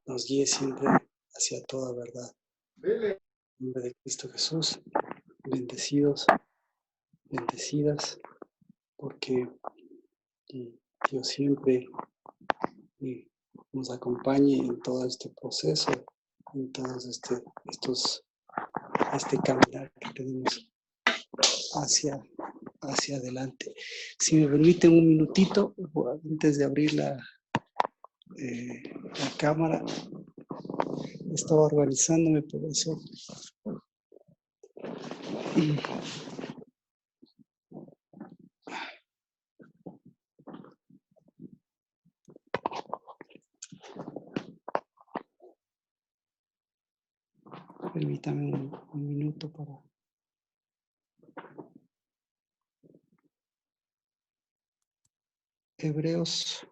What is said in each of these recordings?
nos guíe siempre hacia toda verdad. En nombre de Cristo Jesús, bendecidos, bendecidas, porque Dios siempre nos acompañe en todo este proceso, en todos este caminar que tenemos hacia adelante. Si me permiten un minutito, antes de abrir la cámara, estaba organizándome por eso. Permítame un minuto para... Hebreos.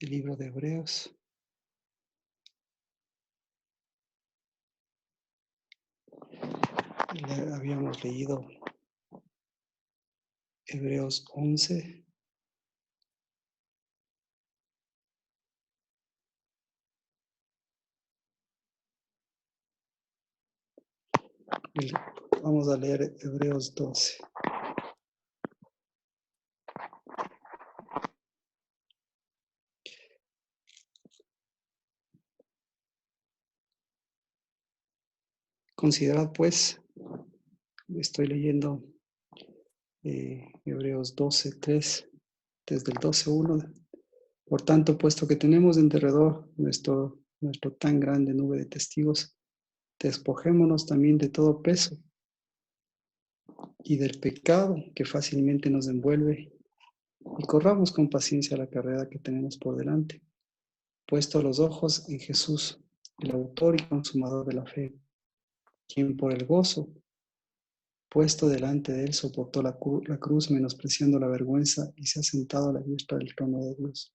El libro de Hebreos. Habíamos leído Hebreos 11. Vamos a leer Hebreos 12. Considerad pues, estoy leyendo Hebreos 12:3, desde el 12:1. Por tanto, puesto que tenemos en derredor nuestro tan grande nube de testigos, despojémonos también de todo peso y del pecado que fácilmente nos envuelve, y corramos con paciencia la carrera que tenemos por delante, puesto los ojos en Jesús, el autor y consumador de la fe, quien por el gozo puesto delante de él soportó la cruz, menospreciando la vergüenza, y se ha sentado a la diestra del trono de Dios.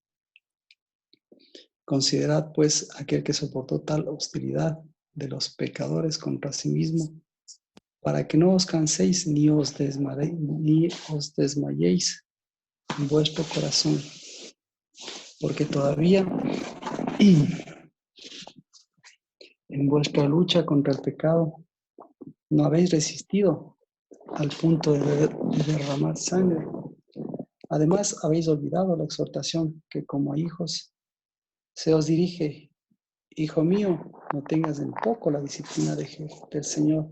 Considerad pues aquel que soportó tal hostilidad de los pecadores contra sí mismo, para que no os canséis ni os desmayéis en vuestro corazón, porque todavía en vuestra lucha contra el pecado no habéis resistido al punto de derramar sangre. Además, habéis olvidado la exhortación que como a hijos se os dirige: hijo mío, no tengas en poco la disciplina del Señor,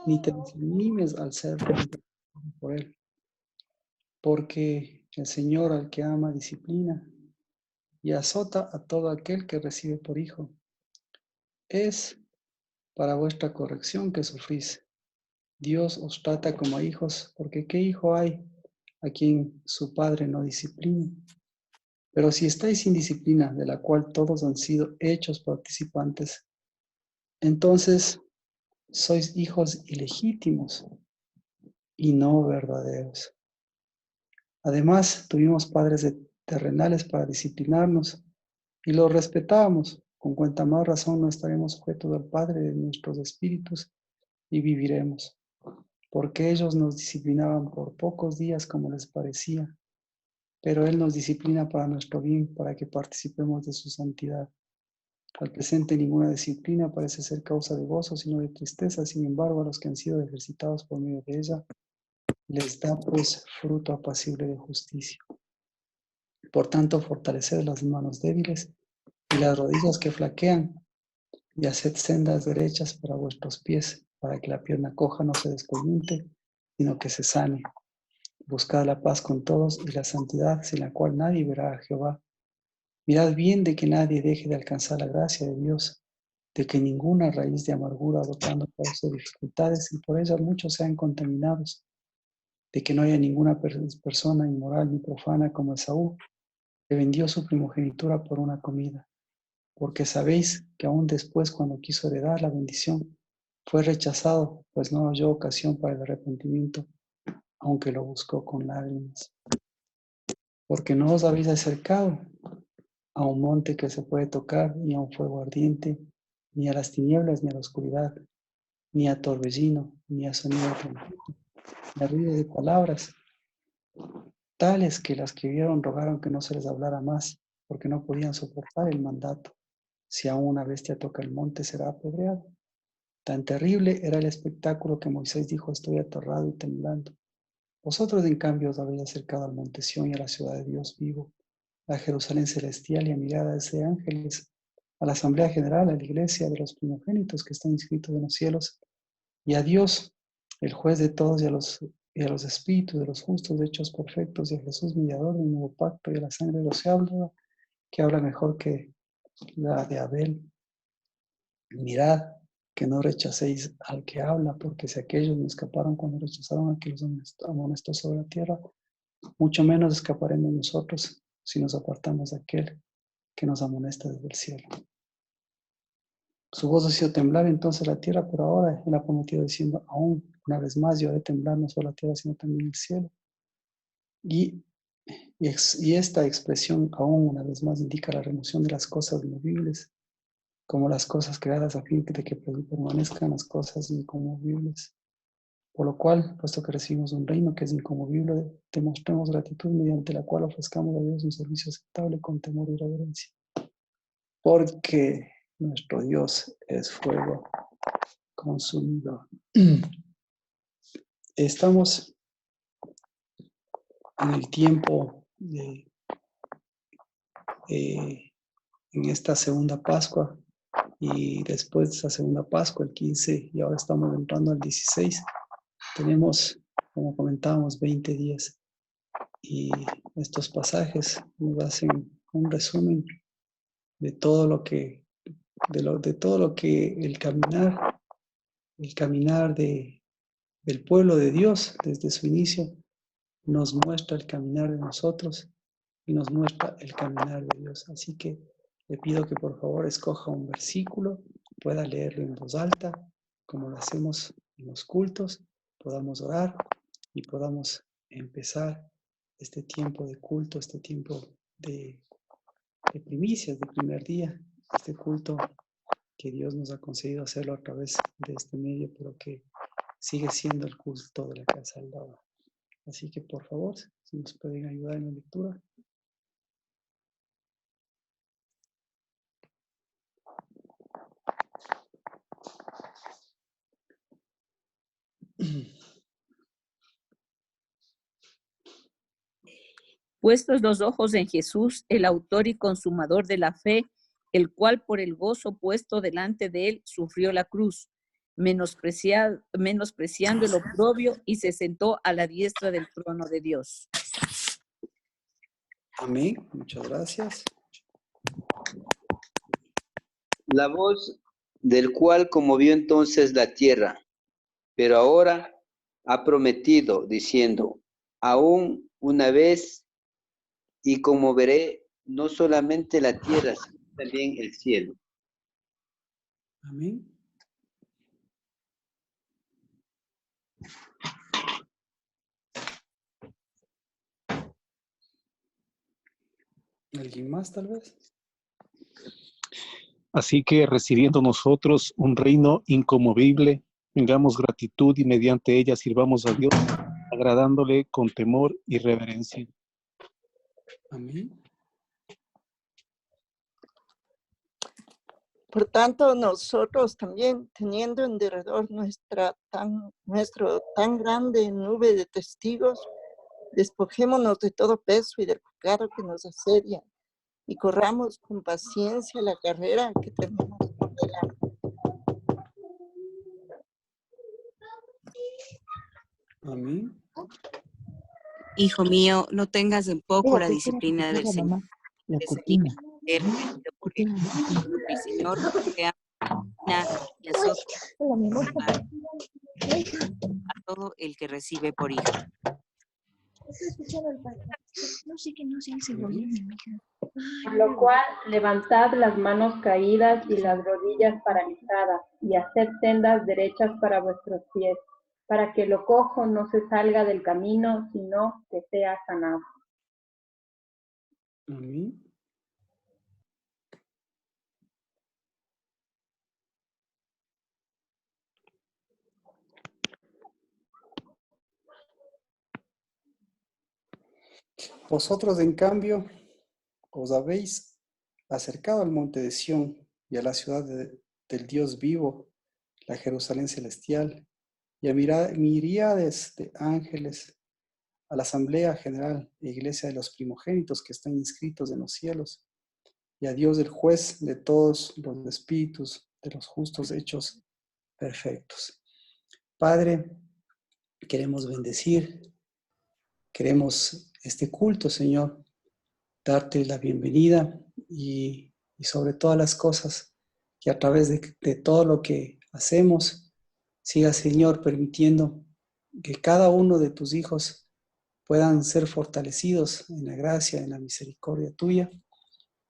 ni te desanimes al ser por Él, porque el Señor al que ama disciplina y azota a todo aquel que recibe por hijo. Es para vuestra corrección que sufrís. Dios os trata como a hijos, porque ¿qué hijo hay a quien su padre no disciplina? Pero si estáis sin disciplina, de la cual todos han sido hechos participantes, entonces sois hijos ilegítimos y no verdaderos. Además, tuvimos padres terrenales para disciplinarnos y los respetábamos. Con cuanta más razón no estaremos sujetos al Padre de nuestros espíritus y viviremos, porque ellos nos disciplinaban por pocos días como les parecía, pero Él nos disciplina para nuestro bien, para que participemos de su santidad. Al presente ninguna disciplina parece ser causa de gozo, sino de tristeza. Sin embargo, a los que han sido ejercitados por medio de ella, les da pues fruto apacible de justicia. Por tanto, fortaleced las manos débiles y las rodillas que flaquean, y haced sendas derechas para vuestros pies, para que la pierna coja no se descoyunte, sino que se sane. Buscad la paz con todos y la santidad, sin la cual nadie verá a Jehová. Mirad bien de que nadie deje de alcanzar la gracia de Dios, de que ninguna raíz de amargura brotando cause dificultades y por ellas muchos sean contaminados, de que no haya ninguna persona inmoral ni profana como Esaú, que vendió su primogenitura por una comida, porque sabéis que aún después, cuando quiso heredar la bendición, fue rechazado, pues no halló ocasión para el arrepentimiento, aunque lo buscó con lágrimas. Porque no os habéis acercado a un monte que se puede tocar, ni a un fuego ardiente, ni a las tinieblas, ni a la oscuridad, ni a torbellino, ni a sonido de trompeta, me río de palabras, tales que las que vieron rogaron que no se les hablara más, porque no podían soportar el mandato. Si aún una bestia toca el monte, será apedreado. Tan terrible era el espectáculo que Moisés dijo: estoy aterrado y temblando. Vosotros, en cambio, os habéis acercado al monte Sión y a la ciudad de Dios vivo, a Jerusalén celestial y a miradas de ángeles, a la asamblea general, a la iglesia de los primogénitos que están inscritos en los cielos, y a Dios, el juez de todos, y a los espíritus de los justos hechos perfectos, y a Jesús, mediador del nuevo pacto, y a la sangre de los que habla mejor que la de Abel. Mirad que no rechacéis al que habla, porque si aquellos no escaparon cuando rechazaron al que los amonestó sobre la tierra, mucho menos escaparemos nosotros si nos apartamos de aquel que nos amonesta desde el cielo. Su voz hizo temblar entonces la tierra, pero ahora él ha prometido diciendo: aún una vez más yo haré temblar no solo la tierra, sino también el cielo. Y esta expresión, aún una vez más, indica la remoción de las cosas movibles, como las cosas creadas, a fin de que permanezcan las cosas inconmovibles. Por lo cual, puesto que recibimos un reino que es inconmovible, demostremos gratitud, mediante la cual ofrezcamos a Dios un servicio aceptable con temor y reverencia. Porque nuestro Dios es fuego consumidor. Estamos en el tiempo en esta segunda Pascua, y después de esa segunda Pascua, el 15, y ahora estamos entrando al 16, tenemos, como comentábamos, 20 días. Y estos pasajes nos hacen un resumen de todo lo que, de todo lo que el caminar del pueblo de Dios desde su inicio nos muestra el caminar de nosotros y nos muestra el caminar de Dios. Así que le pido que por favor escoja un versículo, pueda leerlo en voz alta, como lo hacemos en los cultos, podamos orar y podamos empezar este tiempo de culto, este tiempo de primicias, de primer día, este culto que Dios nos ha concedido hacerlo a través de este medio, pero que sigue siendo el culto de la casa del Daba. Así que por favor, si nos pueden ayudar en la lectura. Puestos los ojos en Jesús, el autor y consumador de la fe, el cual por el gozo puesto delante de él sufrió la cruz, menospreciando el oprobio, y se sentó a la diestra del trono de Dios. Amén. Muchas gracias. La voz del cual conmovió entonces la tierra, pero ahora ha prometido, diciendo: aún una vez, y conmoveré no solamente la tierra, sino también el cielo. Amén. ¿Alguien más tal vez? Así que recibiendo nosotros un reino inconmovible, tengamos gratitud y mediante ella sirvamos a Dios, agradándole con temor y reverencia. Amén. Por tanto, nosotros también, teniendo en derredor nuestro tan grande nube de testigos, despojémonos de todo peso y del pecado que nos asedia, y corramos con paciencia la carrera que tenemos por delante. Amén. Hijo mío, no tengas en poco la disciplina del Señor. La cortina. Porque el Señor te ama y azota a todo el que recibe por hijo. Por lo cual, levantad las manos caídas y las rodillas paralizadas, y haced sendas derechas para vuestros pies, para que lo cojo no se salga del camino, sino que sea sanado. Amén. Vosotros, en cambio, os habéis acercado al monte de Sión y a la ciudad del Dios vivo, la Jerusalén celestial, y a miríades de ángeles, a la asamblea general e iglesia de los primogénitos que están inscritos en los cielos, y a Dios el juez de todos los espíritus de los justos hechos perfectos. Padre, queremos bendecir, queremos este culto, Señor, darte la bienvenida y sobre todas las cosas, que a través de todo lo que hacemos, siga, Señor, permitiendo que cada uno de tus hijos puedan ser fortalecidos en la gracia, en la misericordia tuya,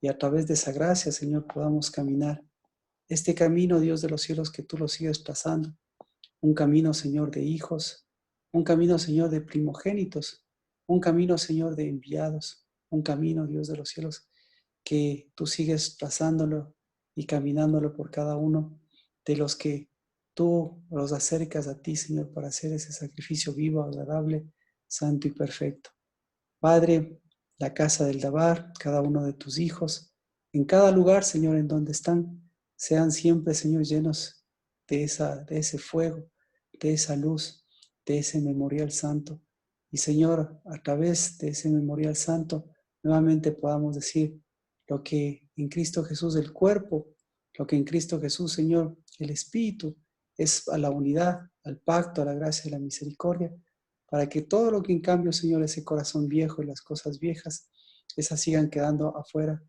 y a través de esa gracia, Señor, podamos caminar este camino, Dios de los cielos, que tú lo sigues trazando, un camino, Señor, de hijos, un camino, Señor, de primogénitos, un camino, Señor, de enviados, un camino, Dios de los cielos, que tú sigues trazándolo y caminándolo por cada uno de los que tú los acercas a ti, Señor, para hacer ese sacrificio vivo, agradable, santo y perfecto. Padre, la casa del Dabar, cada uno de tus hijos, en cada lugar, Señor, en donde están, sean siempre, Señor, llenos de ese fuego, de esa luz, de ese memorial santo. Y, Señor, a través de ese memorial santo, nuevamente podamos decir lo que en Cristo Jesús el cuerpo, lo que en Cristo Jesús, Señor, el Espíritu, es a la unidad, al pacto, a la gracia y la misericordia, para que todo lo que en cambio, Señor, ese corazón viejo y las cosas viejas, esas sigan quedando afuera.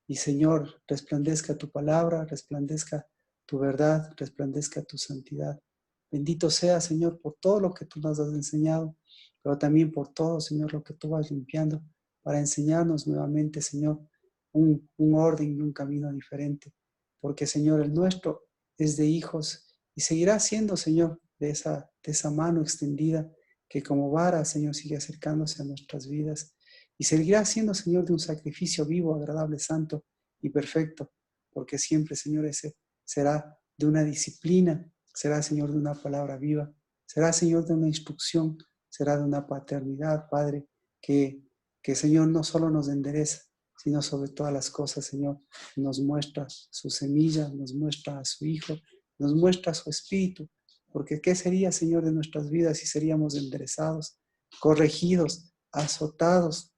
Y, Señor, resplandezca tu palabra, resplandezca tu verdad, resplandezca tu santidad. Bendito sea, Señor, por todo lo que tú nos has enseñado, pero también por todo, Señor, lo que tú vas limpiando para enseñarnos nuevamente, Señor, un orden y un camino diferente. Porque, Señor, el nuestro es de hijos y seguirá siendo, Señor, de esa mano extendida que como vara, Señor, sigue acercándose a nuestras vidas y seguirá siendo, Señor, de un sacrificio vivo, agradable, santo y perfecto, porque siempre, Señor, ese será de una disciplina, será, Señor, de una palabra viva, será, Señor, de una instrucción, será de una paternidad, Padre, que Señor, no solo nos endereza, sino sobre todas las cosas, Señor, nos muestra su semilla, nos muestra a su Hijo, nos muestra su Espíritu, porque ¿qué sería, Señor, de nuestras vidas si seríamos enderezados, corregidos, azotados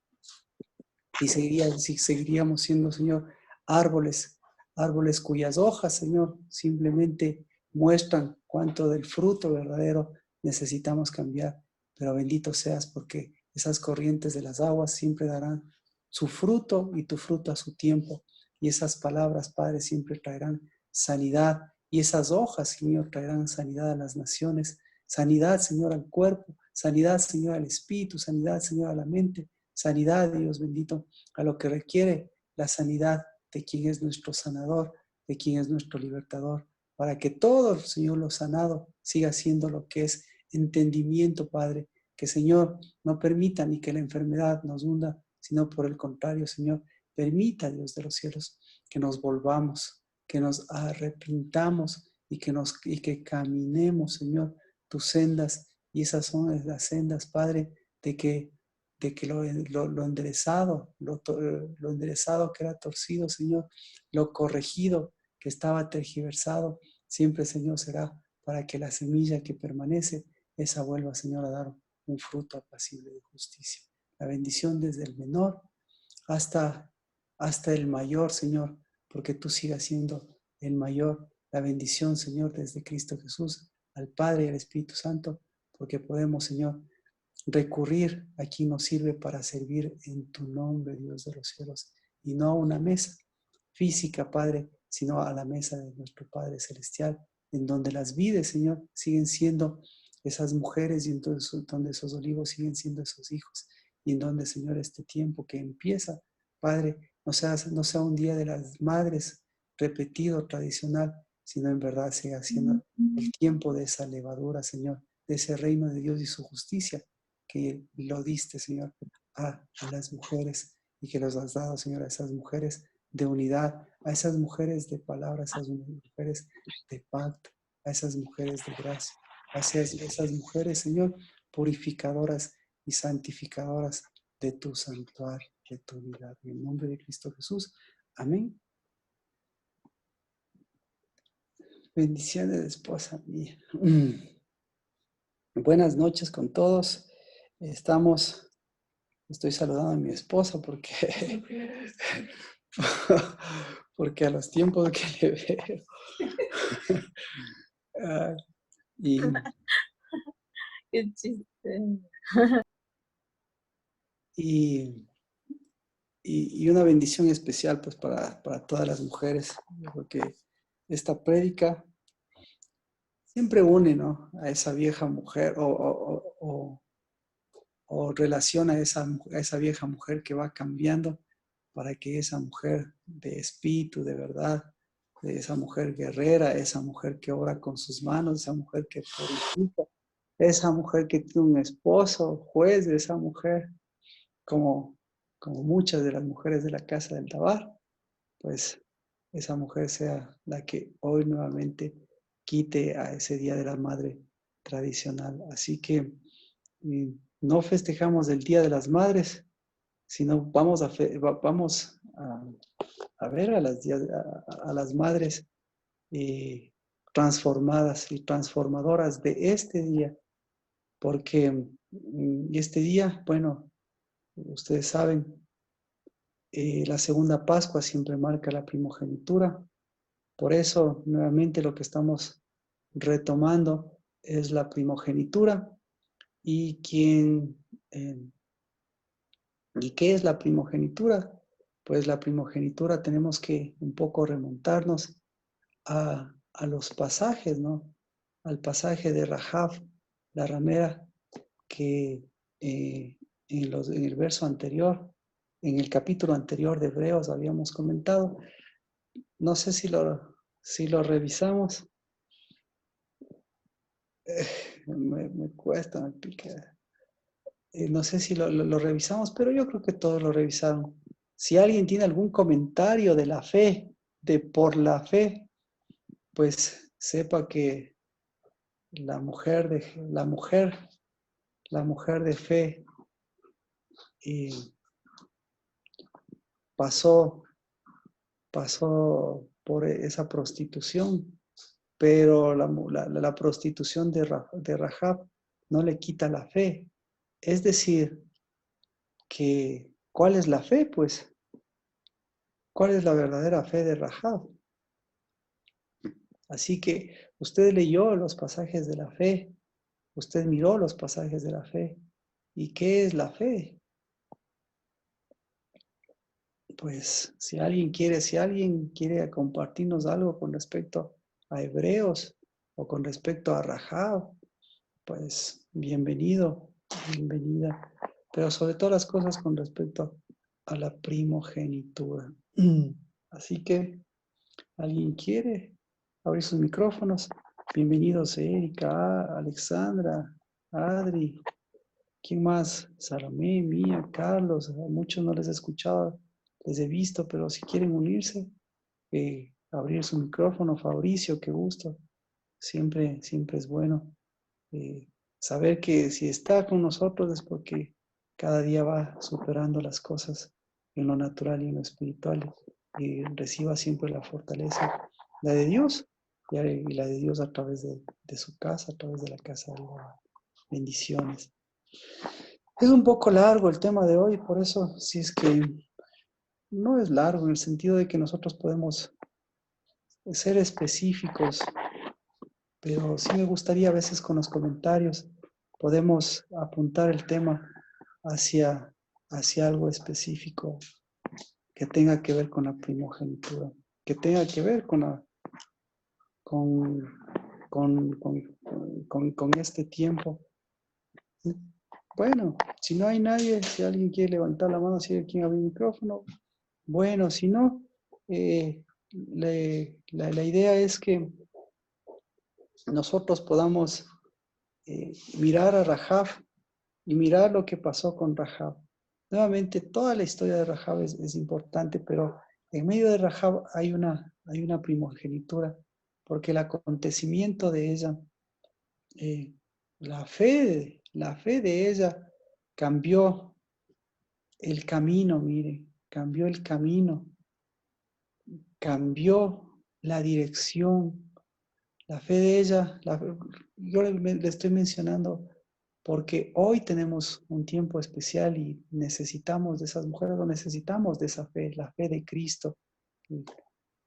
y seguiríamos siendo, Señor, árboles cuyas hojas, Señor, simplemente muestran cuánto del fruto verdadero necesitamos cambiar? Pero bendito seas, porque esas corrientes de las aguas siempre darán su fruto y tu fruto a su tiempo. Y esas palabras, Padre, siempre traerán sanidad. Y esas hojas, Señor, traerán sanidad a las naciones, sanidad, Señor, al cuerpo, sanidad, Señor, al espíritu, sanidad, Señor, a la mente, sanidad, Dios bendito, a lo que requiere la sanidad de quien es nuestro sanador, de quien es nuestro libertador, para que todo, Señor, lo sanado siga siendo lo que es entendimiento, Padre, que, Señor, no permita ni que la enfermedad nos hunda, sino por el contrario, Señor, permita, Dios de los cielos, que nos volvamos, que nos arrepintamos y que caminemos, Señor, tus sendas. Y esas son las sendas, Padre, de que lo enderezado, lo enderezado que era torcido, Señor, lo corregido que estaba tergiversado, siempre, Señor, será para que la semilla que permanece, esa vuelva, Señor, a dar un fruto apacible de justicia. La bendición desde el menor hasta el mayor, Señor, porque tú sigas siendo el mayor. La bendición, Señor, desde Cristo Jesús, al Padre y al Espíritu Santo, porque podemos, Señor, recurrir a quien nos sirve para servir en tu nombre, Dios de los cielos, y no a una mesa física, Padre, sino a la mesa de nuestro Padre Celestial, en donde las vides, Señor, siguen siendo esas mujeres y entonces donde esos olivos siguen siendo esos hijos, y en donde, Señor, este tiempo que empieza, Padre, no sea un día de las madres repetido, tradicional, sino en verdad siga siendo el tiempo de esa levadura, Señor, de ese reino de Dios y su justicia, que lo diste, Señor, a las mujeres y que los has dado, Señor, a esas mujeres de unidad, a esas mujeres de palabra, a esas mujeres de pacto, a esas mujeres de gracia, a esas mujeres, Señor, purificadoras y santificadoras de tu santuario, de tu unidad. En el nombre de Cristo Jesús. Amén. Bendiciones, esposa mía. Buenas noches con todos. Estoy saludando a mi esposa porque a los tiempos que le veo. Y Qué chiste. y una bendición especial pues para todas las mujeres, porque esta prédica siempre une, ¿no?, a esa vieja mujer o relaciona a esa vieja mujer que va cambiando para que esa mujer de espíritu, de verdad, de esa mujer guerrera, esa mujer que obra con sus manos, esa mujer que purifica, esa mujer que tiene un esposo, juez de esa mujer, como muchas de las mujeres de la casa del Dabar, pues esa mujer sea la que hoy nuevamente quite a ese Día de la Madre tradicional. Así que no festejamos el Día de las Madres, sino vamos a ver a las madres transformadas y transformadoras de este día, porque este día, bueno, ustedes saben, la segunda Pascua siempre marca la primogenitura. Por eso, nuevamente, lo que estamos retomando es la primogenitura. ¿Y qué es la primogenitura? Pues la primogenitura tenemos que un poco remontarnos a los pasajes, ¿no? Al pasaje de Rahab, la ramera, que en el verso anterior, en el capítulo anterior de Hebreos habíamos comentado. No sé si lo revisamos. Me cuesta, me pica. No sé si lo revisamos, pero yo creo que todos lo revisaron. Si alguien tiene algún comentario de la fe, de por la fe, pues sepa que la mujer de fe pasó por esa prostitución, pero la prostitución de Rahab no le quita la fe. Es decir, que ¿cuál es la fe? Pues, ¿cuál es la verdadera fe de Rahab? Así que usted leyó los pasajes de la fe, usted miró los pasajes de la fe. ¿Y qué es la fe? Pues si alguien quiere compartirnos algo con respecto a Hebreos o con respecto a Rahab, pues bienvenido, bienvenida. Pero sobre todas las cosas con respecto a la primogenitura. Así que, ¿alguien quiere abrir sus micrófonos? Bienvenidos Erika, Alexandra, Adri. ¿Quién más? Salomé, Mía, Carlos. A muchos no les he escuchado, les he visto, pero si quieren unirse, abrir su micrófono. Fabricio, qué gusto. Siempre es bueno saber que si está con nosotros es porque cada día va superando las cosas en lo natural y en lo espiritual y reciba siempre la fortaleza, la de Dios y la de Dios a través de su casa, a través de la casa de Dios. Bendiciones. Es un poco largo el tema de hoy, por eso, si es que no es largo en el sentido de que nosotros podemos ser específicos, pero sí me gustaría a veces con los comentarios podemos apuntar el tema hacia algo específico que tenga que ver con la primogenitura, que tenga que ver con este tiempo. Bueno, si no hay nadie, si alguien quiere levantar la mano, si hay quien abre el micrófono, bueno, si no, la idea es que nosotros podamos mirar a Rahab y mirar lo que pasó con Rahab. Nuevamente, toda la historia de Rahab es importante, pero en medio de Rahab hay una primogenitura, porque el acontecimiento de ella, la fe de ella cambió el camino, mire, cambió el camino, cambió la dirección. La fe de ella, yo le estoy mencionando porque hoy tenemos un tiempo especial y necesitamos de esas mujeres, o necesitamos de esa fe, la fe de Cristo.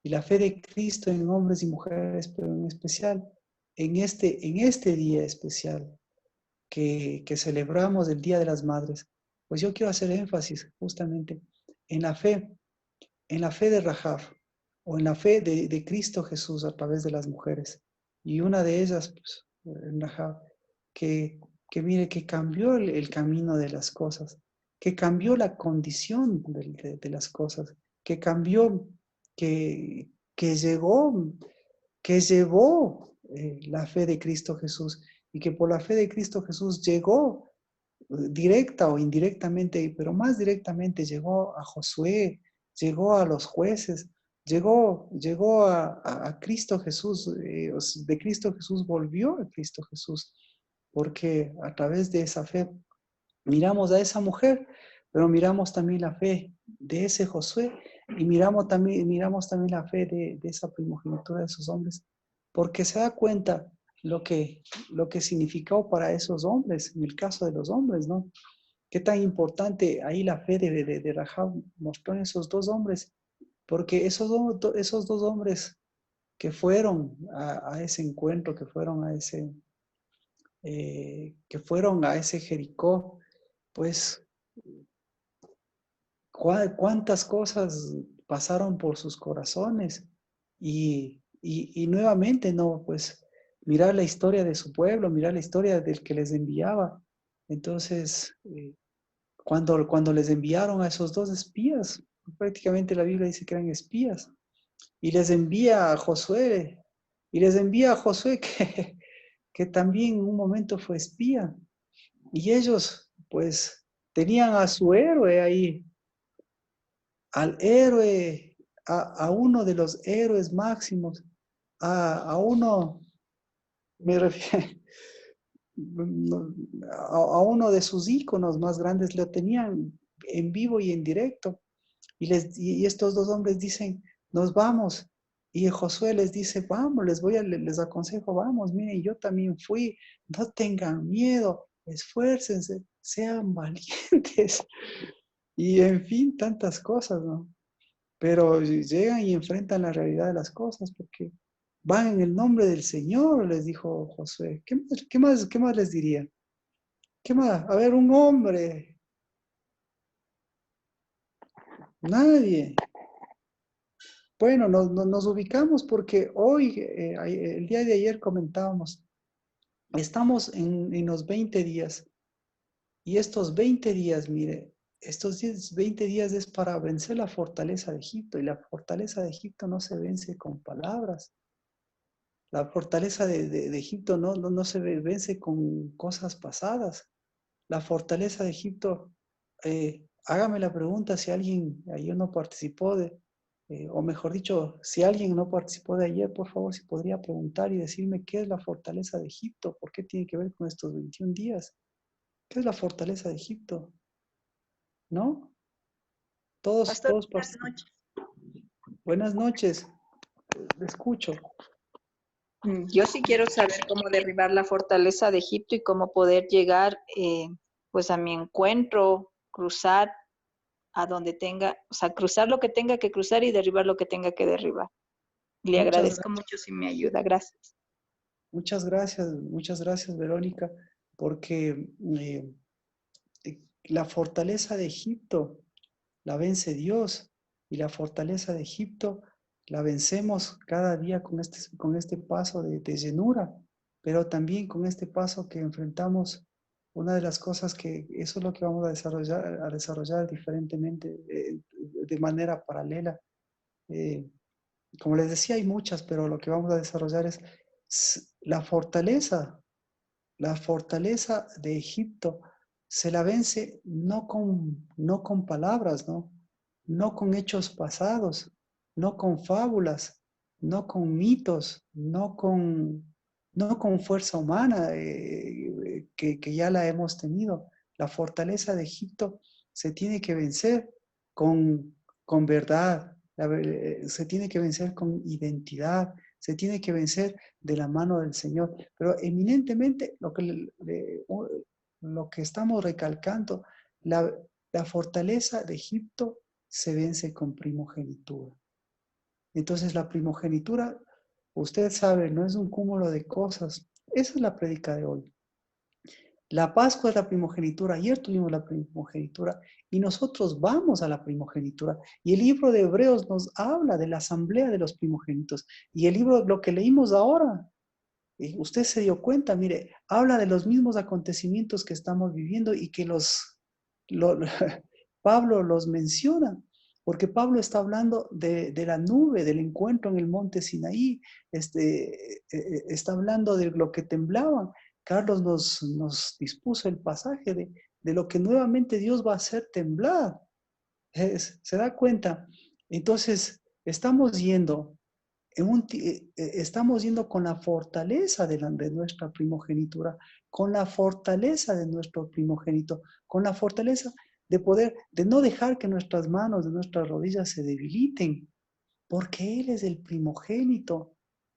Y la fe de Cristo en hombres y mujeres, pero en especial en este día especial que celebramos el Día de las Madres, pues yo quiero hacer énfasis justamente en la fe de Rahab, o en la fe de Cristo Jesús a través de las mujeres. Y una de ellas, pues, Rahab, que mire, que cambió el camino de las cosas, que cambió la condición de las cosas, que cambió, que llegó, que llevó la fe de Cristo Jesús, y que por la fe de Cristo Jesús llegó directa o indirectamente, pero más directamente llegó a Josué, llegó a los jueces, llegó a Cristo Jesús, de Cristo Jesús volvió a Cristo Jesús, porque a través de esa fe miramos a esa mujer, pero miramos también la fe de ese Josué, y miramos también la fe de esa primogenitura de esos hombres, porque se da cuenta lo que significó para esos hombres, en el caso de los hombres, ¿no? Qué tan importante ahí la fe de Rahab mostró en esos dos hombres, porque esos dos hombres que fueron a ese encuentro, que fueron a ese Jericó, pues cuántas cosas pasaron por sus corazones, y nuevamente, ¿no? Pues mirar la historia de su pueblo, mirar la historia del que les enviaba. Entonces, cuando les enviaron a esos dos espías, prácticamente la Biblia dice que eran espías, y les envía a Josué, que también en un momento fue espía, y ellos pues tenían a su héroe ahí, al héroe, a uno de los héroes máximos, a uno, me refiero, a uno de sus íconos más grandes, lo tenían en vivo y en directo. Y estos dos hombres dicen, nos vamos. Y Josué les dice, vamos, les aconsejo, vamos, miren, yo también fui, no tengan miedo, esfuércense, sean valientes. Y en fin, tantas cosas, ¿no? Pero llegan y enfrentan la realidad de las cosas, porque van en el nombre del Señor, les dijo Josué. ¿Qué más les diría? ¿Qué más? A ver, un hombre. Nadie. Bueno, nos ubicamos porque hoy, el día de ayer comentábamos, estamos en los 20 días. Y estos 20 días, mire, estos 20 días es para vencer la fortaleza de Egipto. Y la fortaleza de Egipto no se vence con palabras. La fortaleza de Egipto no se vence con cosas pasadas. La fortaleza de Egipto, hágame la pregunta si alguien ayer no participó o mejor dicho, si alguien no participó de ayer, por favor, si podría preguntar y decirme qué es la fortaleza de Egipto, por qué tiene que ver con estos 21 días. ¿Qué es la fortaleza de Egipto? ¿No? Todos Buenas noches. Buenas noches, le escucho. Yo sí quiero saber cómo derribar la fortaleza de Egipto y cómo poder llegar pues a mi encuentro, cruzar a donde tenga, o sea, cruzar lo que tenga que cruzar y derribar lo que tenga que derribar. Le agradezco mucho si me ayuda. Gracias. Muchas gracias, Verónica, porque la fortaleza de Egipto la vence Dios, y la fortaleza de Egipto la vencemos cada día con este paso de llenura, pero también con este paso que enfrentamos. Una de las cosas que eso es lo que vamos a desarrollar diferentemente, de manera paralela. Como les decía, hay muchas, pero lo que vamos a desarrollar es la fortaleza de Egipto. Se la vence no con palabras, ¿no? No con hechos pasados, no con fábulas, no con mitos, no con fuerza humana, que ya la hemos tenido. La fortaleza de Egipto se tiene que vencer con verdad, se tiene que vencer con identidad, se tiene que vencer de la mano del Señor. Pero eminentemente lo que estamos recalcando, la fortaleza de Egipto se vence con primogenitura. Entonces la primogenitura, usted sabe, no es un cúmulo de cosas. Esa es la prédica de hoy. La Pascua es la primogenitura. Ayer tuvimos la primogenitura y nosotros vamos a la primogenitura. Y el libro de Hebreos nos habla de la asamblea de los primogénitos. Y el libro, lo que leímos ahora, usted se dio cuenta, mire, habla de los mismos acontecimientos que estamos viviendo y que Pablo los menciona. Porque Pablo está hablando de la nube, del encuentro en el monte Sinaí, está hablando de lo que temblaban. Carlos nos dispuso el pasaje de lo que nuevamente Dios va a hacer temblar. ¿Se da cuenta? Entonces, estamos yendo con la fortaleza de nuestra primogenitura, con la fortaleza de nuestro primogénito, con la fortaleza de poder, de no dejar que nuestras manos, de nuestras rodillas se debiliten, porque Él es el primogénito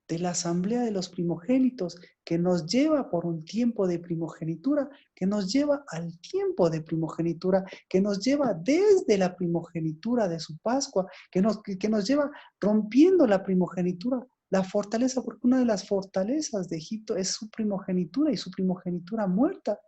de la asamblea de los primogénitos, que nos lleva por un tiempo de primogenitura, que nos lleva al tiempo de primogenitura, que nos lleva desde la primogenitura de su Pascua, que nos lleva rompiendo la primogenitura, la fortaleza, porque una de las fortalezas de Egipto es su primogenitura y su primogenitura muerta.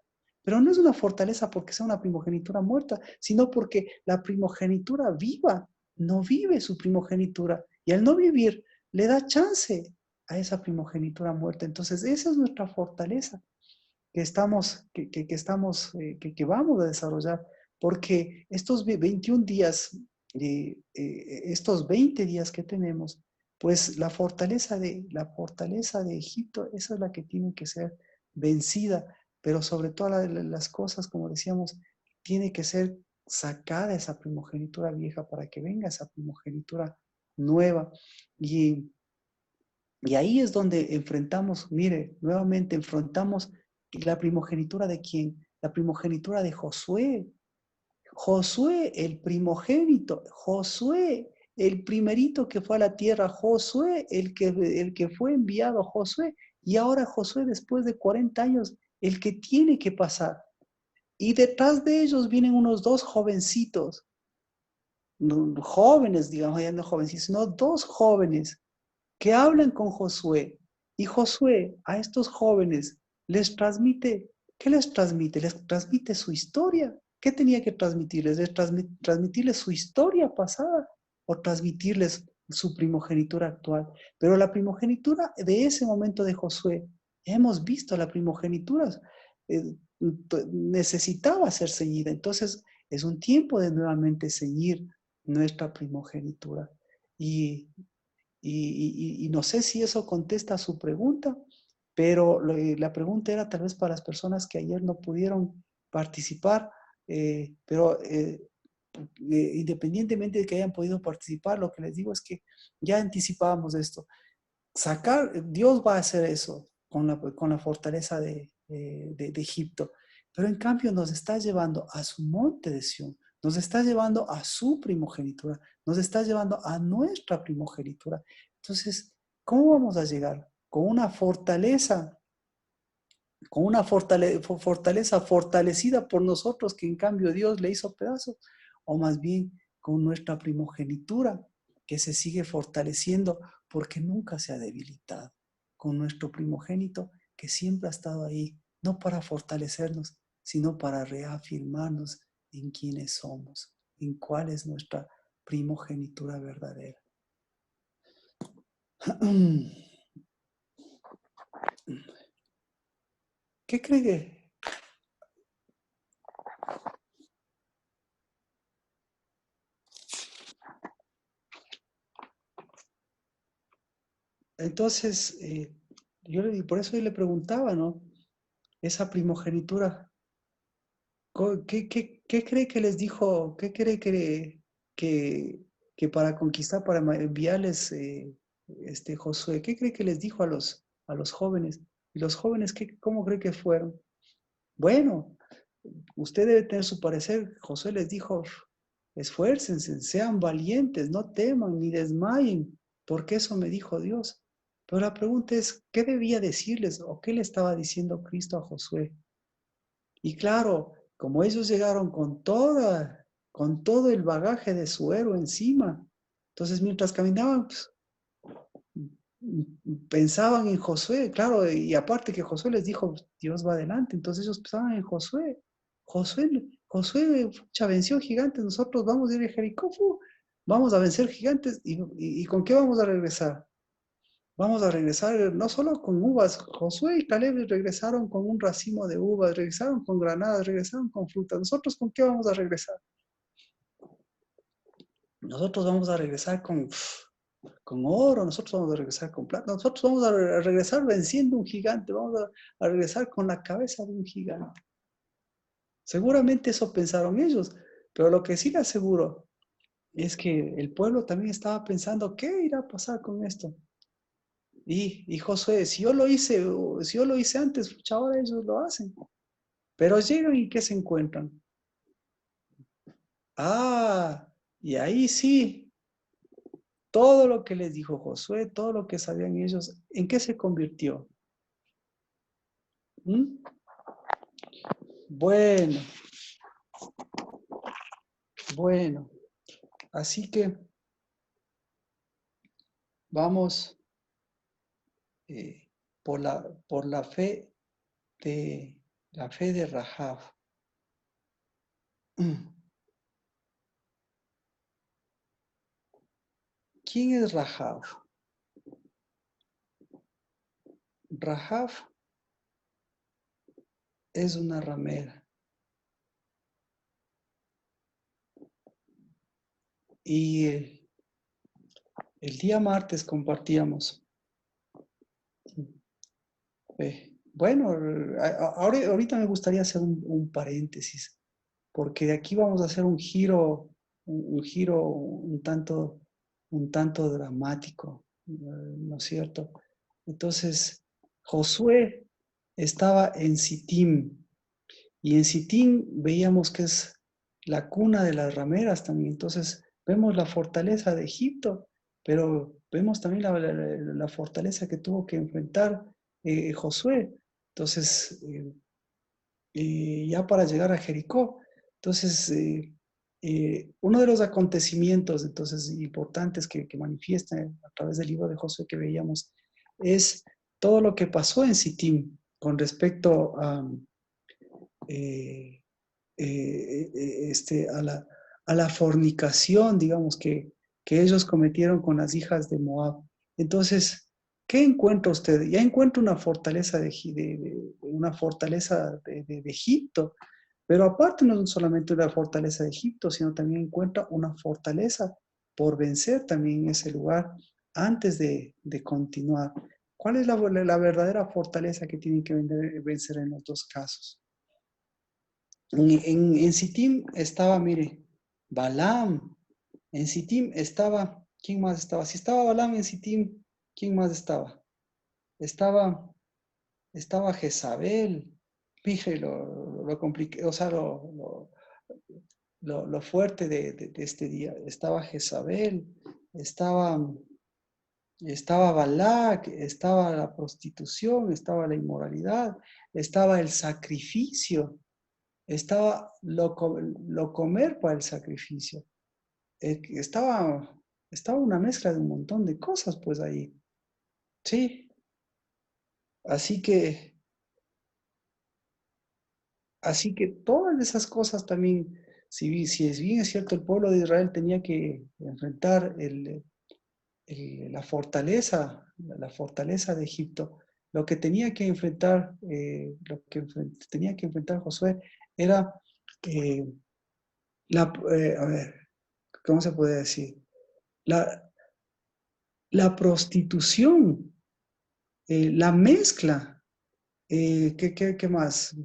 Pero no es una fortaleza porque sea una primogenitura muerta, sino porque la primogenitura viva no vive su primogenitura. Y al no vivir, le da chance a esa primogenitura muerta. Entonces, esa es nuestra fortaleza que vamos a desarrollar. Porque estos 21 días, estos 20 días que tenemos, pues la fortaleza de Egipto, esa es la que tiene que ser vencida. Pero sobre todas las cosas, como decíamos, tiene que ser sacada esa primogenitura vieja para que venga esa primogenitura nueva. Y ahí es donde enfrentamos, mire, nuevamente enfrentamos la primogenitura de quién? La primogenitura de Josué. Josué, el primogénito, Josué, el primerito que fue a la tierra, Josué, el que fue enviado, Josué. Y ahora Josué, después de 40 años, el que tiene que pasar. Y detrás de ellos vienen unos dos jovencitos, jóvenes, digamos, ya no jovencitos, sino dos jóvenes que hablan con Josué. Y Josué a estos jóvenes les transmite, ¿qué les transmite? Les transmite su historia. ¿Qué tenía que transmitirles? Transmitirles su historia pasada o transmitirles su primogenitura actual. Pero la primogenitura de ese momento de Josué, hemos visto la primogenitura, necesitaba ser ceñida. Entonces, es un tiempo de nuevamente ceñir nuestra primogenitura. Y no sé si eso contesta a su pregunta, pero la pregunta era tal vez para las personas que ayer no pudieron participar, pero independientemente de que hayan podido participar, lo que les digo es que ya anticipábamos esto. Dios va a hacer eso con la fortaleza de Egipto, pero en cambio nos está llevando a su monte de Sión, nos está llevando a su primogenitura, nos está llevando a nuestra primogenitura. Entonces, ¿cómo vamos a llegar? Con una fortaleza fortalecida por nosotros, que en cambio Dios le hizo pedazos, o más bien con nuestra primogenitura que se sigue fortaleciendo porque nunca se ha debilitado, con nuestro primogénito que siempre ha estado ahí, no para fortalecernos, sino para reafirmarnos en quiénes somos, en cuál es nuestra primogenitura verdadera. ¿Qué cree que? Entonces, por eso yo le preguntaba, ¿no? Esa primogenitura, ¿qué cree que les dijo? ¿Qué cree que para conquistar, para enviarles Josué? ¿Qué cree que les dijo a los jóvenes? ¿Y los jóvenes cómo cree que fueron? Bueno, usted debe tener su parecer. Josué les dijo, esfuércense, sean valientes, no teman ni desmayen, porque eso me dijo Dios. Pero la pregunta es, ¿qué debía decirles o qué le estaba diciendo Cristo a Josué? Y claro, como ellos llegaron con todo el bagaje de su héroe encima, entonces mientras caminaban, pues, pensaban en Josué, claro, y aparte que Josué les dijo, Dios va adelante, entonces ellos pensaban en Josué. Josué, pucha, venció gigantes, nosotros vamos a ir a Jericó, vamos a vencer gigantes, ¿y con qué vamos a regresar? Vamos a regresar no solo con uvas, Josué y Caleb regresaron con un racimo de uvas, regresaron con granadas, regresaron con frutas. ¿Nosotros con qué vamos a regresar? Nosotros vamos a regresar con oro, nosotros vamos a regresar con plata, nosotros vamos a regresar venciendo un gigante, vamos a regresar con la cabeza de un gigante. Seguramente eso pensaron ellos, pero lo que sí les aseguro es que el pueblo también estaba pensando, ¿qué irá a pasar con esto? Y Josué, si yo lo hice antes, pucha, ahora ellos lo hacen. Pero llegan y ¿qué se encuentran? Y ahí sí, todo lo que les dijo Josué, todo lo que sabían ellos, ¿en qué se convirtió? ¿Mm? Bueno, así que vamos por la fe de Rahab. ¿Quién es Rahab? Rahab es una ramera. Y el día martes compartíamos. Bueno, ahorita me gustaría hacer un paréntesis, porque de aquí vamos a hacer un giro un tanto dramático, ¿no es cierto? Entonces, Josué estaba en Sittim, y en Sittim veíamos que es la cuna de las rameras también. Entonces, vemos la fortaleza de Egipto, pero vemos también la fortaleza que tuvo que enfrentar Josué. Entonces, ya para llegar a Jericó. Entonces, uno de los acontecimientos entonces, importantes que manifiesta a través del libro de Josué que veíamos es todo lo que pasó en Sittim con respecto a, a la fornicación, digamos, que ellos cometieron con las hijas de Moab. Entonces, ¿qué encuentra usted? Ya encuentra una fortaleza de Egipto, pero aparte no solamente una fortaleza de Egipto, sino también encuentra una fortaleza por vencer también en ese lugar antes de continuar. ¿Cuál es la verdadera fortaleza que tienen que vencer en los dos casos? En Sittim estaba, mire, Balaam. En Sittim estaba, ¿quién más estaba? Si estaba Balaam en Sittim, ¿quién más estaba? Estaba Jezabel. Fíjate lo complicado, o sea, lo fuerte de este día. Estaba Jezabel, estaba Balac, estaba la prostitución, estaba la inmoralidad, estaba el sacrificio. Estaba lo comer para el sacrificio. Estaba una mezcla de un montón de cosas, pues ahí. Sí. Así que todas esas cosas también, si es bien cierto, el pueblo de Israel tenía que enfrentar la fortaleza de Egipto. Lo que tenía que enfrentar, Josué era a ver, ¿cómo se puede decir? La prostitución, la mezcla, ¿qué más?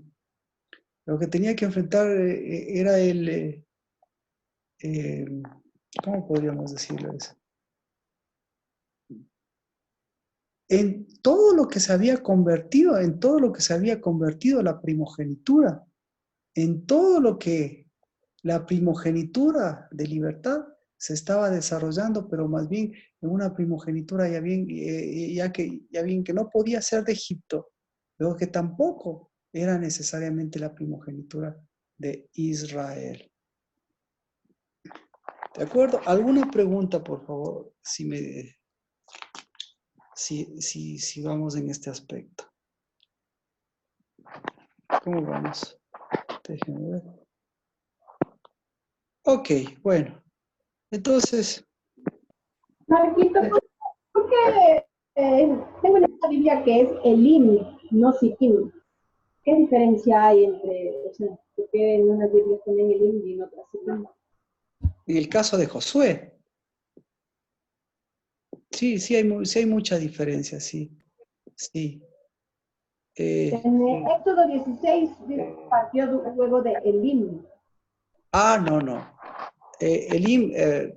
Lo que tenía que enfrentar era ¿cómo podríamos decirlo eso? En todo lo que se había convertido la primogenitura. en todo lo que la primogenitura de libertad se estaba desarrollando, pero más bien en una primogenitura ya bien que no podía ser de Egipto, pero que tampoco era necesariamente la primogenitura de Israel. ¿De acuerdo? ¿Alguna pregunta, por favor? Si vamos en este aspecto. ¿Cómo vamos? Déjenme ver. Ok, bueno. Entonces, Marquito, ¿por qué tengo en esta Biblia que es Elim, no Sittim? ¿Qué diferencia hay entre, o sea, por qué en unas Biblias ponen Elim y en otras Sittim? en el caso de Josué, sí hay mucha diferencia, sí. Sí. En Éxodo 16 partió luego de Elim. No. Elim,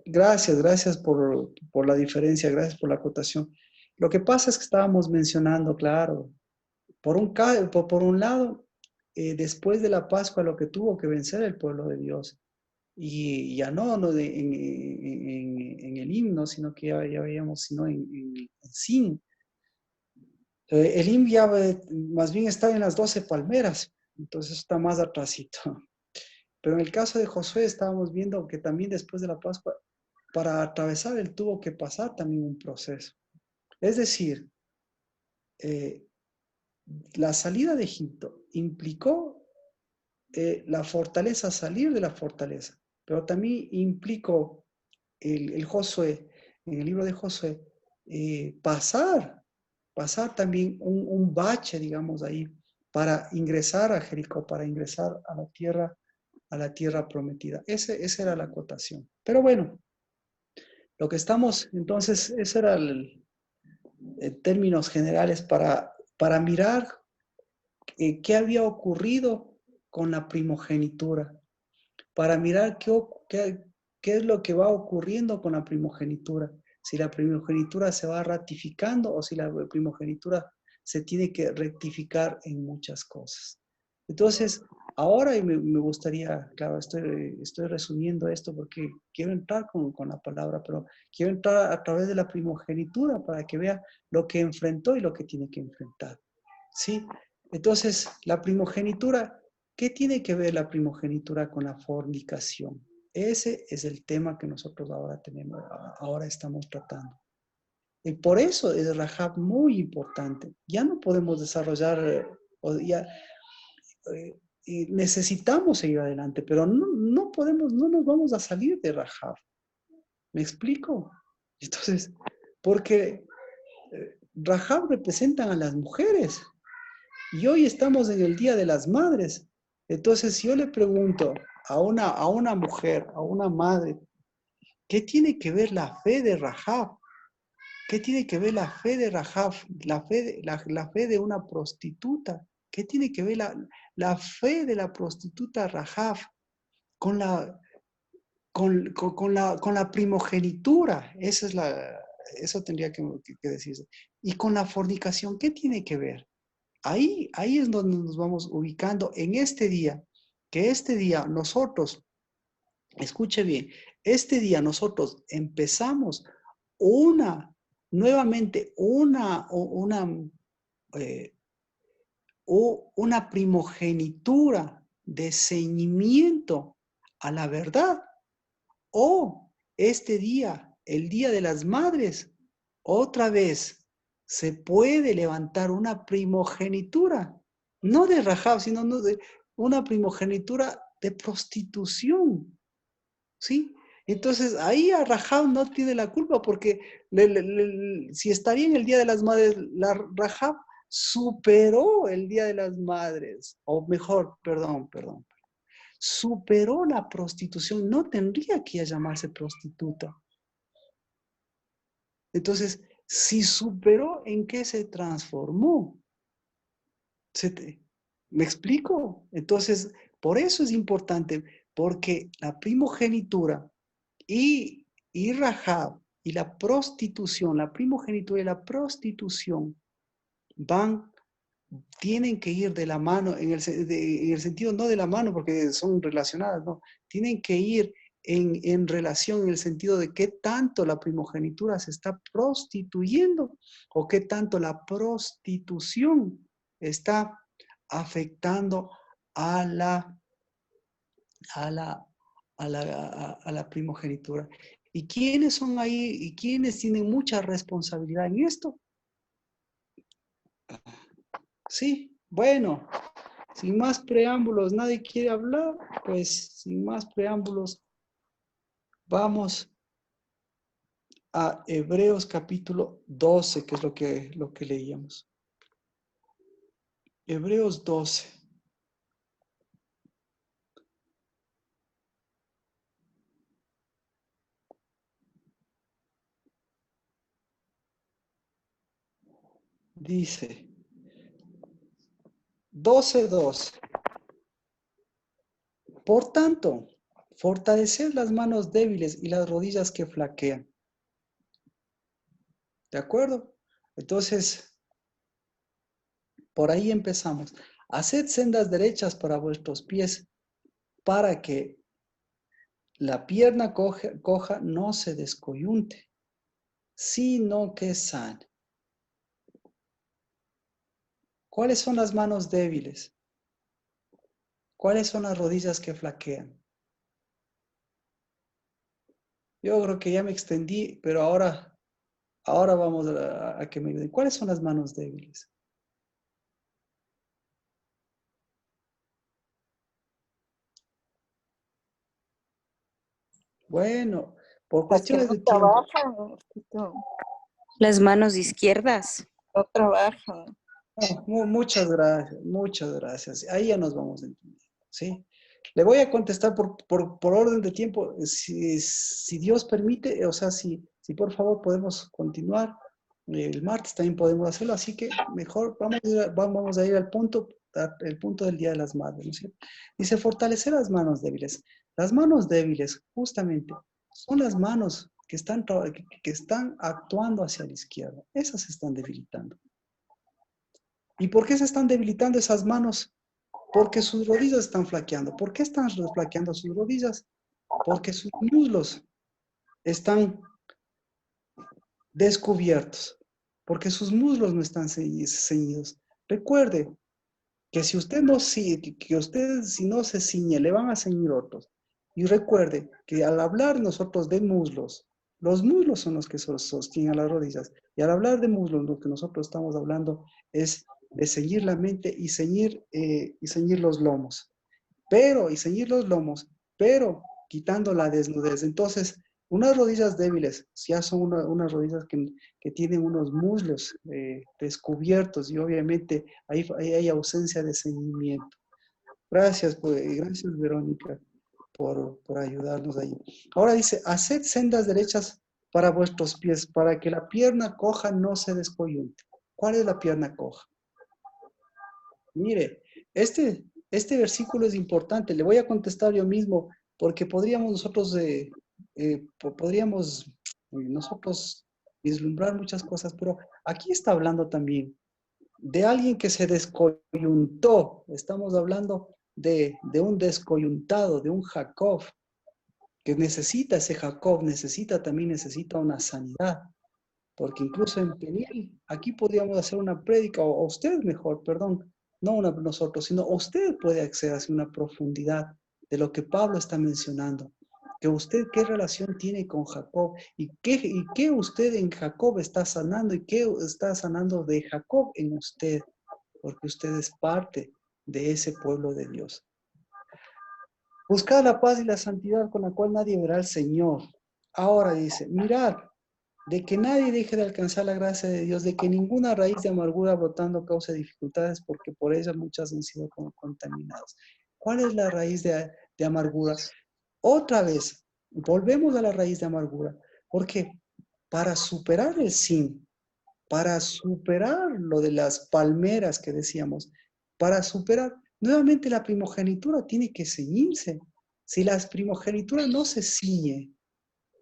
gracias por la diferencia, gracias por la acotación. Lo que pasa es que estábamos mencionando, claro, por un lado, después de la Pascua lo que tuvo que vencer el pueblo de Dios. Y ya en el himno, sino que ya veíamos, sino en Sin. El himno ya más bien está en las 12 palmeras, entonces está más atrasito. Pero en el caso de Josué estábamos viendo que también después de la Pascua, para atravesar él tuvo que pasar también un proceso. Es decir, la salida de Egipto implicó la fortaleza, salir de la fortaleza, pero también implicó el Josué, en el libro de Josué, pasar también un bache, digamos, ahí, para ingresar a Jericó, para ingresar a la tierra prometida. Esa era la acotación. Pero bueno, lo que estamos, entonces, ese era en términos generales para mirar qué había ocurrido con la primogenitura, para mirar qué es lo que va ocurriendo con la primogenitura, si la primogenitura se va ratificando o si la primogenitura se tiene que rectificar en muchas cosas. Entonces, ahora me gustaría, claro, estoy resumiendo esto porque quiero entrar con la palabra, pero quiero entrar a través de la primogenitura para que vea lo que enfrentó y lo que tiene que enfrentar. ¿Sí? Entonces, la primogenitura, ¿qué tiene que ver la primogenitura con la fornicación? Ese es el tema que nosotros ahora estamos tratando. Y por eso es Rahab muy importante. Ya no podemos desarrollar, necesitamos seguir adelante, pero no podemos, no nos vamos a salir de Rahab. ¿Me explico? Entonces, porque Rahab representan a las mujeres. Y hoy estamos en el Día de las Madres. Entonces, si yo le pregunto a una mujer, a una madre, ¿qué tiene que ver la fe de Rahab? ¿Qué tiene que ver la fe de Rahab? La fe de una prostituta. ¿Qué tiene que ver la fe de la prostituta Rahab con la primogenitura? Eso tendría que decirse. Y con la fornicación, ¿qué tiene que ver? Ahí es donde nos vamos ubicando en este día, que este día nosotros, escuche bien, este día nosotros empezamos nuevamente una primogenitura de ceñimiento a la verdad. O este día, el Día de las Madres, otra vez se puede levantar una primogenitura, no de Rahab, sino de una primogenitura de prostitución, ¿sí? Entonces ahí a Rahab no tiene la culpa porque si estaría en el Día de las Madres, la Rahab superó el Día de las Madres, o mejor, perdón, superó la prostitución, no tendría que llamarse prostituta. Entonces, si superó, ¿en qué se transformó? ¿Me explico? Entonces, por eso es importante, porque la primogenitura y Rahab y la primogenitura y la prostitución van tienen que ir de la mano, en el sentido no de la mano porque son relacionadas, no, tienen que ir en relación, en el sentido de qué tanto la primogenitura se está prostituyendo o qué tanto la prostitución está afectando a la primogenitura. ¿Y quiénes son ahí y quiénes tienen mucha responsabilidad en esto? Sí, bueno, sin más preámbulos, nadie quiere hablar, pues sin más preámbulos, vamos a Hebreos capítulo 12, que es lo que leíamos. Hebreos 12. Dice 12:2. Por tanto, fortalecer las manos débiles y las rodillas que flaquean. ¿De acuerdo? Entonces, por ahí empezamos. Haced sendas derechas para vuestros pies, para que la pierna coja no se descoyunte, sino que sane. ¿Cuáles son las manos débiles? ¿Cuáles son las rodillas que flaquean? Yo creo que ya me extendí, pero ahora vamos a que me ayuden. ¿Cuáles son las manos débiles? Bueno, por Las que cuestiones no de tiempo. trabajan, Las manos izquierdas. no trabajan. Muchas gracias, muchas gracias. Ahí ya nos vamos entendiendo, ¿sí? Le voy a contestar por orden de tiempo, si Dios permite, o sea, si por favor podemos continuar. El martes también podemos hacerlo, así que mejor vamos a ir al punto, el punto del Día de las Madres, ¿no es cierto? Dice, fortalecer las manos débiles. Las manos débiles, justamente, son las manos que están actuando hacia la izquierda. Esas se están debilitando. ¿Y por qué se están debilitando esas manos? Porque sus rodillas están flaqueando. ¿Por qué están flaqueando sus rodillas? Porque sus muslos están descubiertos. Porque sus muslos no están ceñidos. Recuerde que si usted no si no se ciñe, le van a ceñir otros. Y recuerde que al hablar nosotros de muslos, los muslos son los que sostienen a las rodillas. Y al hablar de muslos, lo que nosotros estamos hablando es de ceñir la mente y ceñir los lomos. Y ceñir los lomos, pero quitando la desnudez. Entonces, unas rodillas débiles, ya son unas rodillas que tienen unos muslos descubiertos y obviamente ahí hay ausencia de ceñimiento. Gracias, gracias Verónica por ayudarnos ahí. Ahora dice, haced sendas derechas para vuestros pies, para que la pierna coja no se descoyunte. ¿Cuál es la pierna coja? Mire, este versículo es importante. Le voy a contestar yo mismo porque podríamos nosotros vislumbrar muchas cosas, pero aquí está hablando también de alguien que se descoyuntó. Estamos hablando de un descoyuntado, de un Jacob, que necesita ese Jacob, necesita una sanidad. Porque incluso en Peniel, aquí podríamos hacer una prédica, o usted mejor, perdón, no nosotros, sino usted puede acceder a una profundidad de lo que Pablo está mencionando. Que usted qué relación tiene con Jacob y qué usted en Jacob está sanando y qué está sanando de Jacob en usted, porque usted es parte de ese pueblo de Dios. Buscad la paz y la santidad con la cual nadie verá al Señor. Ahora dice, mirad, de que nadie deje de alcanzar la gracia de Dios, de que ninguna raíz de amargura brotando cause dificultades, porque por ella muchas han sido contaminadas. ¿Cuál es la raíz de amargura? Otra vez, volvemos a la raíz de amargura, porque para superar el sin, para superar lo de las palmeras que decíamos, para superar, nuevamente la primogenitura tiene que ceñirse. Si la primogenitura no se ciñe,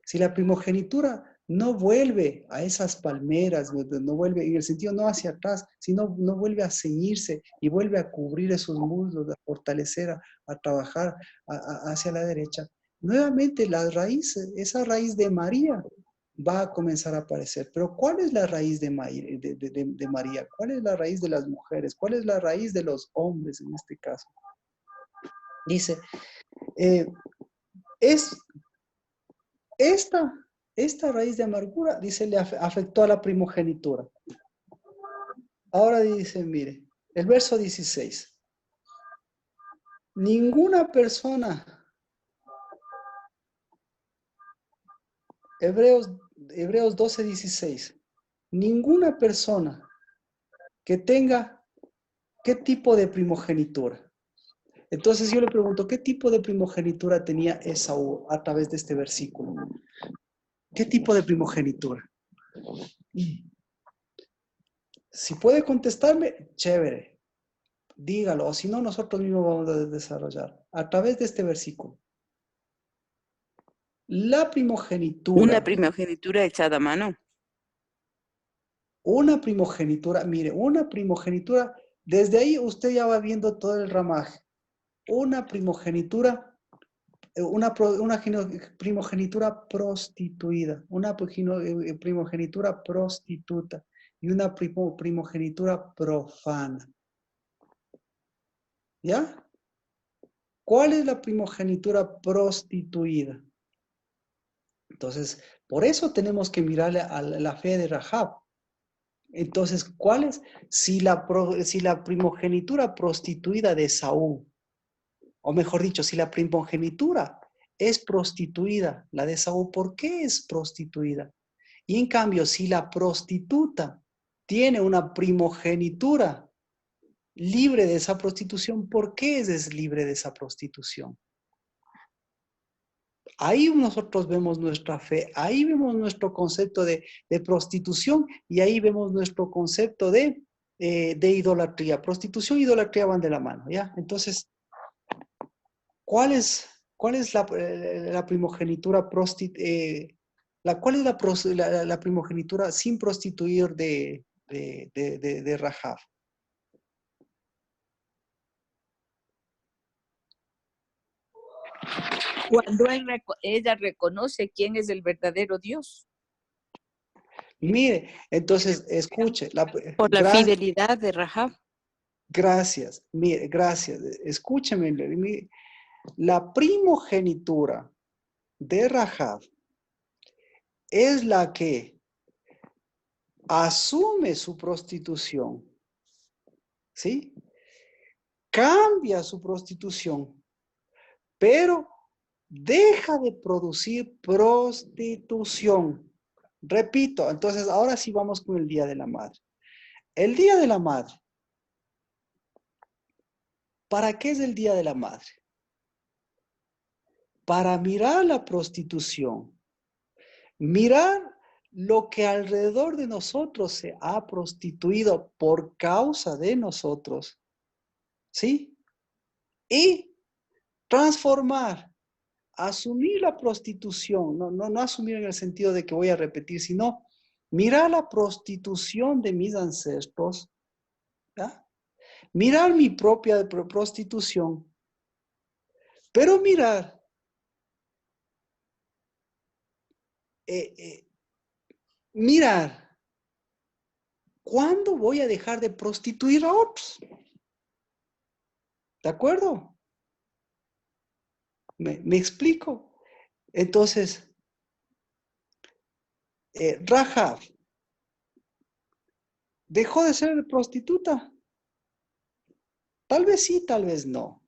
si la primogenitura no vuelve a esas palmeras, no vuelve, en el sentido no hacia atrás, sino no vuelve a ceñirse y vuelve a cubrir esos muslos, a fortalecer, a trabajar hacia la derecha. Nuevamente la raíz, esa raíz de María va a comenzar a aparecer. Pero ¿cuál es la raíz de María? ¿Cuál es la raíz de las mujeres? ¿Cuál es la raíz de los hombres en este caso? Dice, es esta raíz de amargura, dice, le afectó a la primogenitura. Ahora dice, mire, el verso 16. Ninguna persona, Hebreos 12, 16, ninguna persona que tenga, ¿qué tipo de primogenitura? Entonces yo le pregunto, ¿qué tipo de primogenitura tenía Esaú a través de este versículo? ¿Qué tipo de primogenitura? Si puede contestarme, chévere. Dígalo, o si no, nosotros mismos vamos a desarrollar. A través de este versículo. La primogenitura. Una primogenitura echada a mano. Una primogenitura, mire, una primogenitura, desde ahí usted ya va viendo todo el ramaje. Una primogenitura, una primogenitura prostituida, una primogenitura prostituta y una primogenitura profana. ¿Ya? ¿Cuál es la primogenitura prostituida? Entonces, por eso tenemos que mirarle a la fe de Rahab. Entonces, ¿cuál es? Si la primogenitura prostituida de Saúl, o mejor dicho, si la primogenitura es prostituida, la de Saúl, ¿por qué es prostituida? Y en cambio, si la prostituta tiene una primogenitura libre de esa prostitución, ¿por qué es libre de esa prostitución? Ahí nosotros vemos nuestra fe, ahí vemos nuestro concepto de prostitución y ahí vemos nuestro concepto de idolatría. Prostitución e idolatría van de la mano, ¿ya? Entonces, ¿cuál es la primogenitura cuál es la primogenitura sin prostituir de Rahab? Cuando ella reconoce quién es el verdadero Dios. Mire, entonces, escuche. Por la fidelidad de Rahab. Gracias, mire, gracias. Escúcheme, mire, la primogenitura de Rahab es la que asume su prostitución, ¿sí? Cambia su prostitución, pero deja de producir prostitución. Repito, entonces ahora sí vamos con el Día de la Madre. El Día de la Madre. ¿Para qué es el Día de la Madre? Para mirar la prostitución, mirar lo que alrededor de nosotros se ha prostituido por causa de nosotros, ¿sí? Y transformar, asumir la prostitución, no asumir en el sentido de que voy a repetir, sino mirar la prostitución de mis ancestros, ¿ya? Mirar mi propia prostitución, pero mirar mirar, ¿cuándo voy a dejar de prostituir a otros? ¿De acuerdo? ¿Me explico? Entonces, Rahab dejó de ser prostituta. Tal vez sí, tal vez no.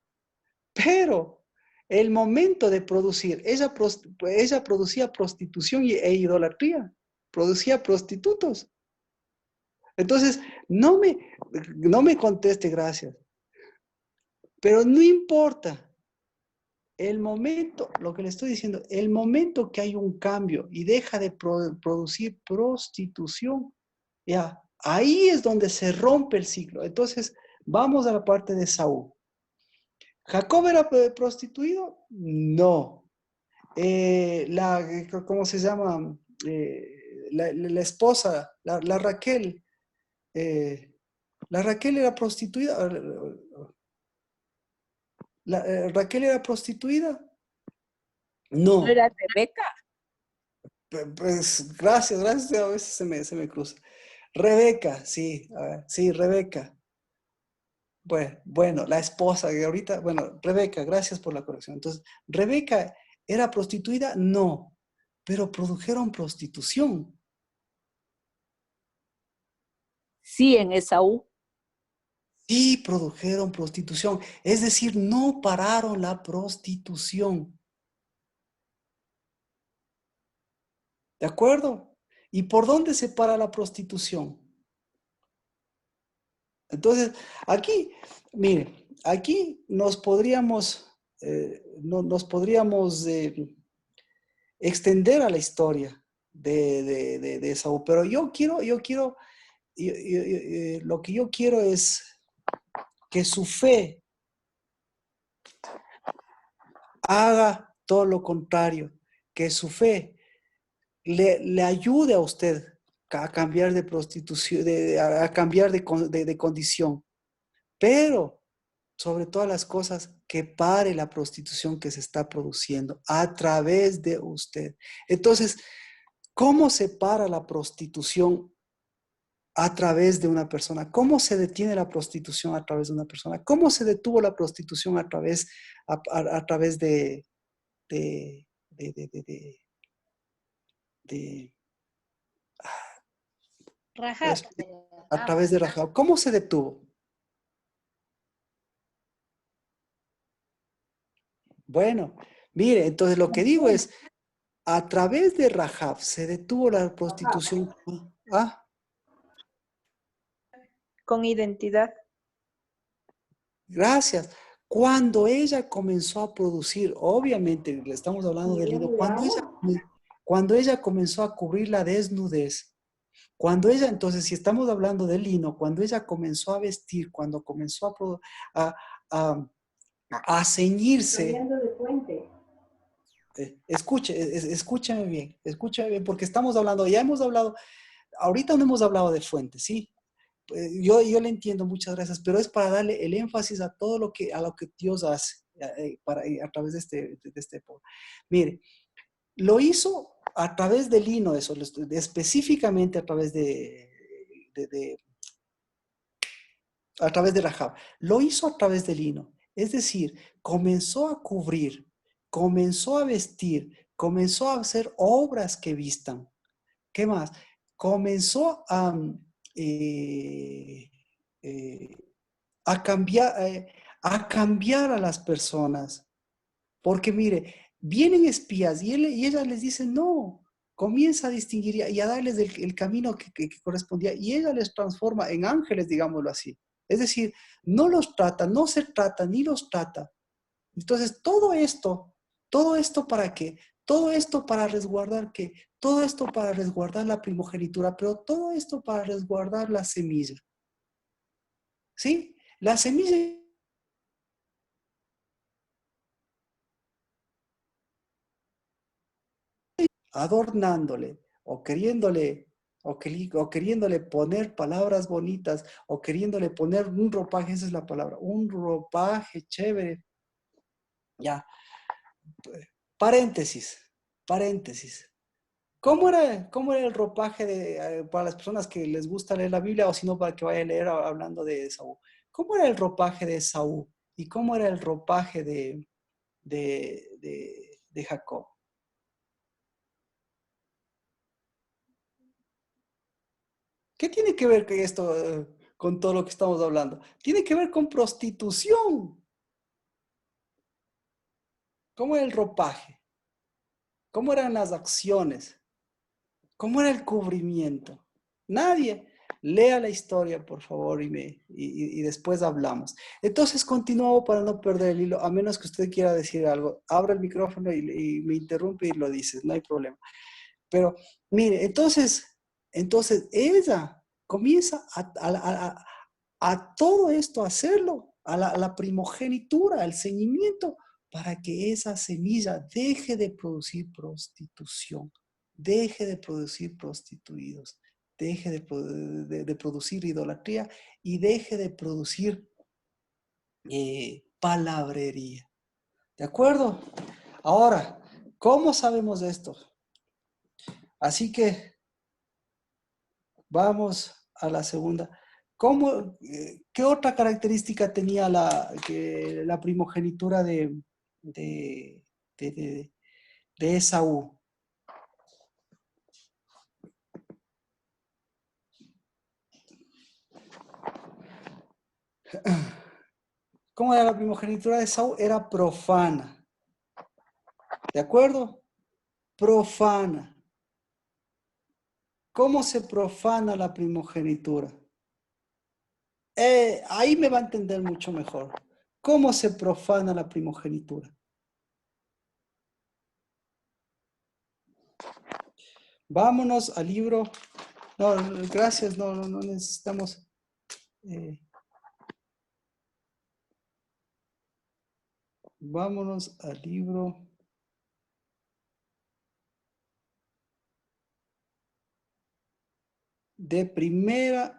Pero el momento de producir, ella producía prostitución e idolatría. Producía prostitutos. Entonces, no me conteste, gracias. Pero no importa. El momento, lo que le estoy diciendo, el momento que hay un cambio y deja de producir prostitución, ya, ahí es donde se rompe el ciclo. Entonces, vamos a la parte de Saúl. ¿Jacob era prostituido? No. ¿Cómo se llama? la esposa, la Raquel. La Raquel era prostituida. ¿Raquel era prostituida? ¿No No. era Rebeca? Pues gracias, a veces se me cruza. Rebeca, sí, a ver, sí, Rebeca. Bueno, la esposa que ahorita, bueno, Rebeca, gracias por la corrección. Entonces, ¿Rebeca era prostituida? No, pero produjeron prostitución. Sí, en Esaú. Sí, produjeron prostitución. Es decir, no pararon la prostitución. ¿De acuerdo? ¿Y por dónde se para la prostitución? Entonces, aquí, mire, aquí nos podríamos, extender a la historia de Esaú, pero lo que yo quiero es que su fe haga todo lo contrario, que su fe le ayude a usted a cambiar de prostitución, a cambiar de condición, pero sobre todas las cosas, que pare la prostitución que se está produciendo a través de usted. Entonces, ¿cómo se para la prostitución a través de una persona? ¿Cómo se detiene la prostitución a través de una persona? ¿Cómo se detuvo la prostitución a través de, de, de, de, de, de, de- Rahab. a través de Rahab? ¿Cómo se detuvo? Bueno, mire, entonces lo que digo es, a través de Rahab se detuvo la prostitución. Ah, Con identidad. gracias. Cuando ella comenzó a producir, obviamente, le estamos hablando del libro, cuando ella comenzó a cubrir la desnudez, cuando ella, entonces, si estamos hablando del lino, cuando ella comenzó a vestir, cuando comenzó a, a, a ceñirse, escúcheme bien, porque estamos hablando, ya hemos hablado, ahorita no hemos hablado de fuentes, ¿sí? Yo le entiendo, muchas gracias, pero es para darle el énfasis a todo lo que Dios hace a través de este pueblo. Mire, lo hizo a través del lino, eso, específicamente a través a través de Rahab. Lo hizo a través del lino, es decir, comenzó a cubrir, comenzó a vestir, comenzó a hacer obras que vistan. ¿Qué más? Comenzó eh, eh, a cambiar a las personas. Porque mire, vienen espías y ella les dice, no, comienza a distinguir y a darles el camino que correspondía. Y ella les transforma en ángeles, digámoslo así. Es decir, no los trata, no se trata, ni los trata. Entonces, todo esto ¿para qué? Todo esto para resguardar ¿qué? Todo esto para resguardar la primogenitura, pero todo esto para resguardar la semilla. ¿Sí? La semilla adornándole o queriéndole poner palabras bonitas o queriéndole poner un ropaje, esa es la palabra, un ropaje chévere. Ya, paréntesis. ¿Cómo era el ropaje para las personas que les gusta leer la Biblia o si no para que vayan a leer hablando de Esaú? ¿Cómo era el ropaje de Esaú? ¿Y cómo era el ropaje de Jacob? ¿Qué tiene que ver con esto, con todo lo que estamos hablando? Tiene que ver con prostitución. ¿Cómo era el ropaje? ¿Cómo eran las acciones? ¿Cómo era el cubrimiento? Nadie. Lea la historia, por favor, y después hablamos. Entonces, continúo para no perder el hilo, a menos que usted quiera decir algo. Abra el micrófono y me interrumpe y lo dices, no hay problema. Pero, mire, entonces ella comienza a todo esto, a hacerlo, a la primogenitura, al ceñimiento, para que esa semilla deje de producir prostitución, deje de producir prostituidos, deje de producir idolatría y deje de producir palabrería. ¿De acuerdo? Ahora, ¿cómo sabemos esto? Así que vamos a la segunda. ¿Qué otra característica tenía la primogenitura de Esaú? ¿Cómo era la primogenitura de Esaú? Era profana. ¿De acuerdo? Profana. ¿Cómo se profana la primogenitura? Ahí me va a entender mucho mejor. ¿Cómo se profana la primogenitura? Vámonos al libro. No, gracias, no necesitamos. Vámonos al libro. De Primera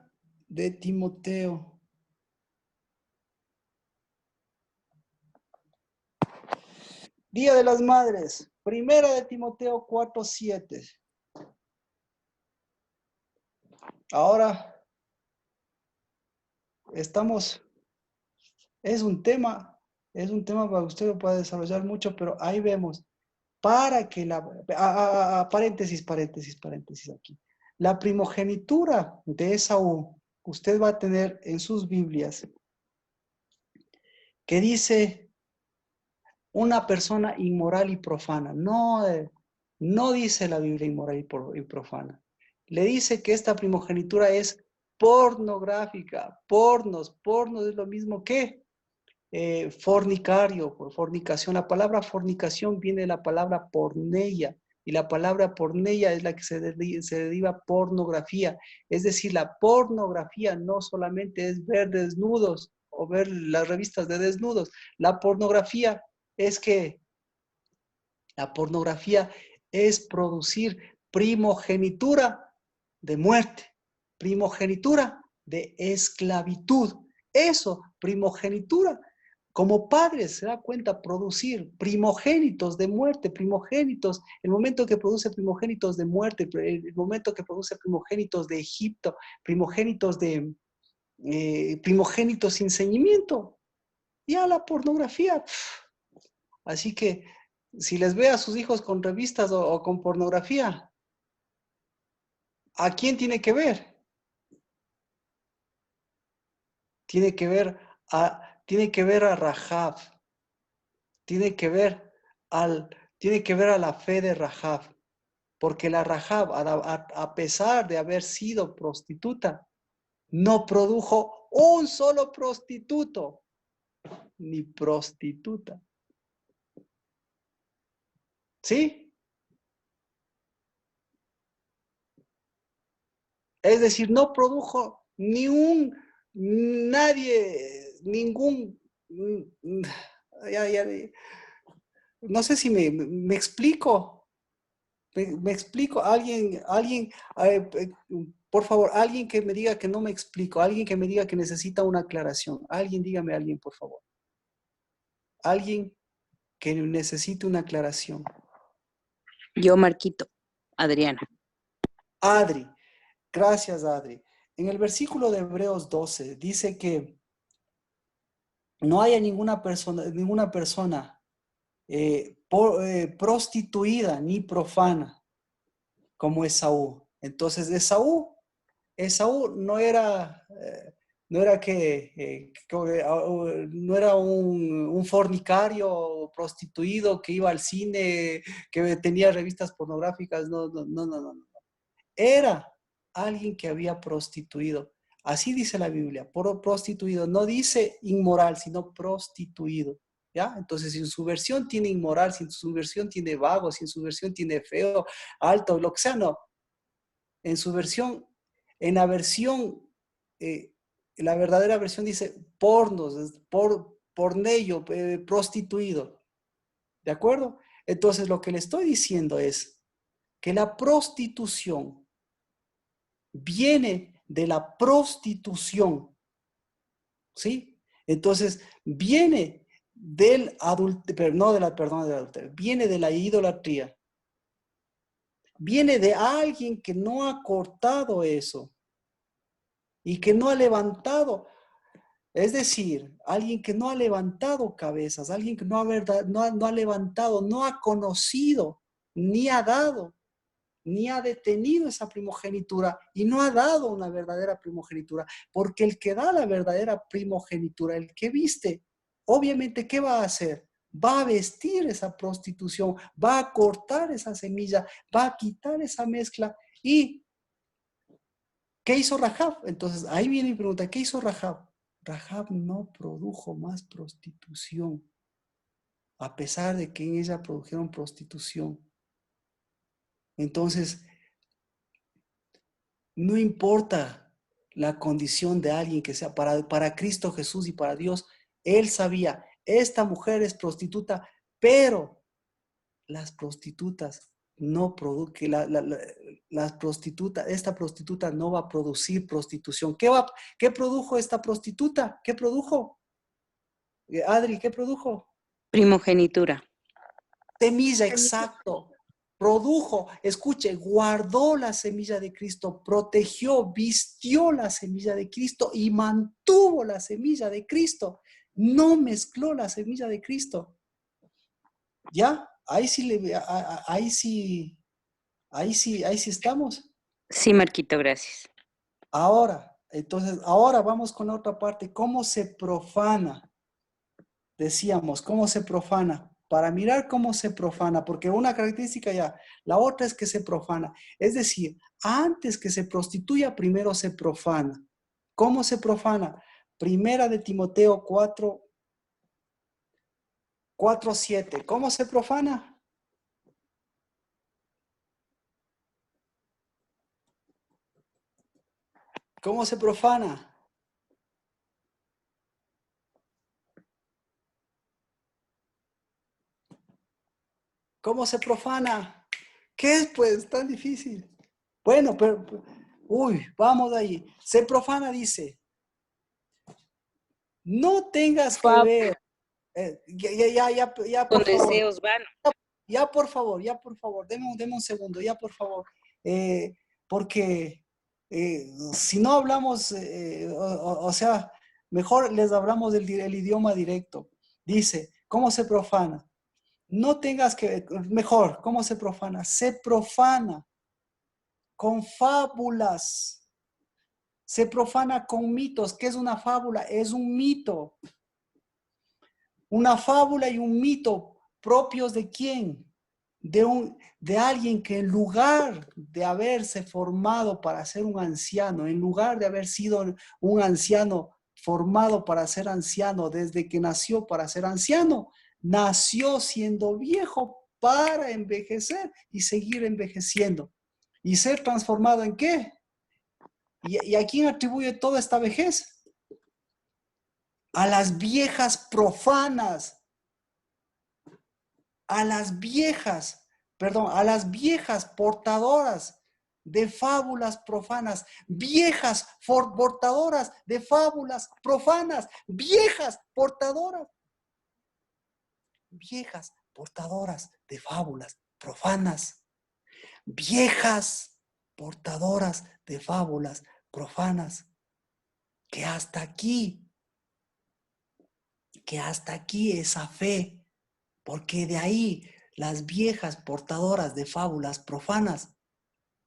de Timoteo. Día de las Madres. Primera de Timoteo 4:7. Ahora estamos, es un tema para que usted lo pueda desarrollar mucho, pero ahí vemos, para que paréntesis aquí. La primogenitura de Esaú, usted va a tener en sus Biblias, que dice una persona inmoral y profana. No dice la Biblia inmoral y profana. Le dice que esta primogenitura es pornográfica. Pornos es lo mismo que fornicario, fornicación. La palabra fornicación viene de la palabra porneia, y la palabra porneia es la que se deriva pornografía. Es decir, la pornografía no solamente es ver desnudos o ver las revistas de desnudos. La pornografía es producir primogenitura de muerte, primogenitura de esclavitud. Eso, primogenitura. Como padres, se da cuenta, producir primogénitos de muerte, primogénitos, el momento que produce primogénitos de muerte, el momento que produce primogénitos de Egipto, primogénitos sin ceñimiento. Ya la pornografía. Así que si les ve a sus hijos con revistas o con pornografía, ¿a quién tiene que ver? Tiene que ver a Rahab. Tiene que ver a la fe de Rahab. Porque la Rahab, a pesar de haber sido prostituta, no produjo un solo prostituto, ni prostituta. ¿Sí? Es decir, no produjo ningún no sé si me explico. Me explico. Por favor, alguien que me diga que no me explico, alguien que me diga que necesita una aclaración. Dígame alguien, por favor. Alguien que necesite una aclaración. Yo, Marquito. Adriana. Adri. Gracias, Adri. En el versículo de Hebreos 12 dice que no haya ninguna persona prostituida ni profana como Esaú. Entonces, Esaú no era un fornicario prostituido que iba al cine, que tenía revistas pornográficas. No. Era alguien que había prostituido. Así dice la Biblia, prostituido. No dice inmoral, sino prostituido. ¿Ya? Entonces, si en su versión tiene inmoral, si en su versión tiene vago, si en su versión tiene feo, alto, lo que sea, no. En su versión, en la versión, la verdadera versión dice pornos, pornello, prostituido. ¿De acuerdo? Entonces, lo que le estoy diciendo es que la prostitución viene de la prostitución, ¿sí? Entonces, viene del adulterio, no de la, perdón, del adulterio, viene de la idolatría. Viene de alguien que no ha cortado eso y que no ha levantado. Es decir, alguien que no ha levantado cabezas, alguien que no ha levantado, no ha conocido, ni ha dado, ni ha detenido esa primogenitura y no ha dado una verdadera primogenitura. Porque el que da la verdadera primogenitura, el que viste, obviamente, ¿qué va a hacer? Va a vestir esa prostitución, va a cortar esa semilla, va a quitar esa mezcla. ¿Y qué hizo Rahab? Entonces, ahí viene mi pregunta, ¿qué hizo Rahab? Rahab no produjo más prostitución, a pesar de que en ella produjeron prostitución. Entonces, no importa la condición de alguien que sea, para Cristo Jesús y para Dios, Él sabía, esta mujer es prostituta, pero las prostitutas no producen, esta prostituta no va a producir prostitución. ¿Qué produjo esta prostituta? ¿Qué produjo? Adri, ¿qué produjo? Primogenitura. Semilla, exacto. Produjo, escuche, guardó la semilla de Cristo, protegió, vistió la semilla de Cristo y mantuvo la semilla de Cristo. No mezcló la semilla de Cristo. ¿Ya? Ahí sí estamos. Sí, Marquito, gracias. Ahora vamos con la otra parte. ¿Cómo se profana? Decíamos, ¿cómo se profana? Para mirar cómo se profana, porque una característica ya, la otra es que se profana. Es decir, antes que se prostituya, primero se profana. ¿Cómo se profana? Primera de Timoteo 4:7. ¿Cómo se profana? ¿Cómo se profana? ¿Cómo se profana? ¿Qué es, pues, tan difícil? Bueno, pero, vamos ahí. Se profana, dice, no tengas que ver. Ya, Con por favor. deseos vanos. Ya, por favor, deme un segundo, ya, por favor. Porque si no hablamos, o sea, mejor les hablamos el idioma directo. Dice, ¿cómo se profana? No tengas que, mejor, ¿cómo se profana? Se profana con fábulas. Se profana con mitos. ¿Qué es una fábula? Es un mito. Una fábula y un mito propios de quién? De alguien que en lugar de haberse formado para ser un anciano, en lugar de haber sido un anciano formado para ser anciano desde que nació para ser anciano, nació siendo viejo para envejecer y seguir envejeciendo. ¿Y ser transformado en qué? ¿Y a quién atribuye toda esta vejez? A las viejas profanas. A las viejas portadoras de fábulas profanas, viejas portadoras de fábulas profanas, viejas portadoras de fábulas profanas, viejas portadoras de fábulas profanas, que hasta aquí esa fe. Porque de ahí las viejas portadoras de fábulas profanas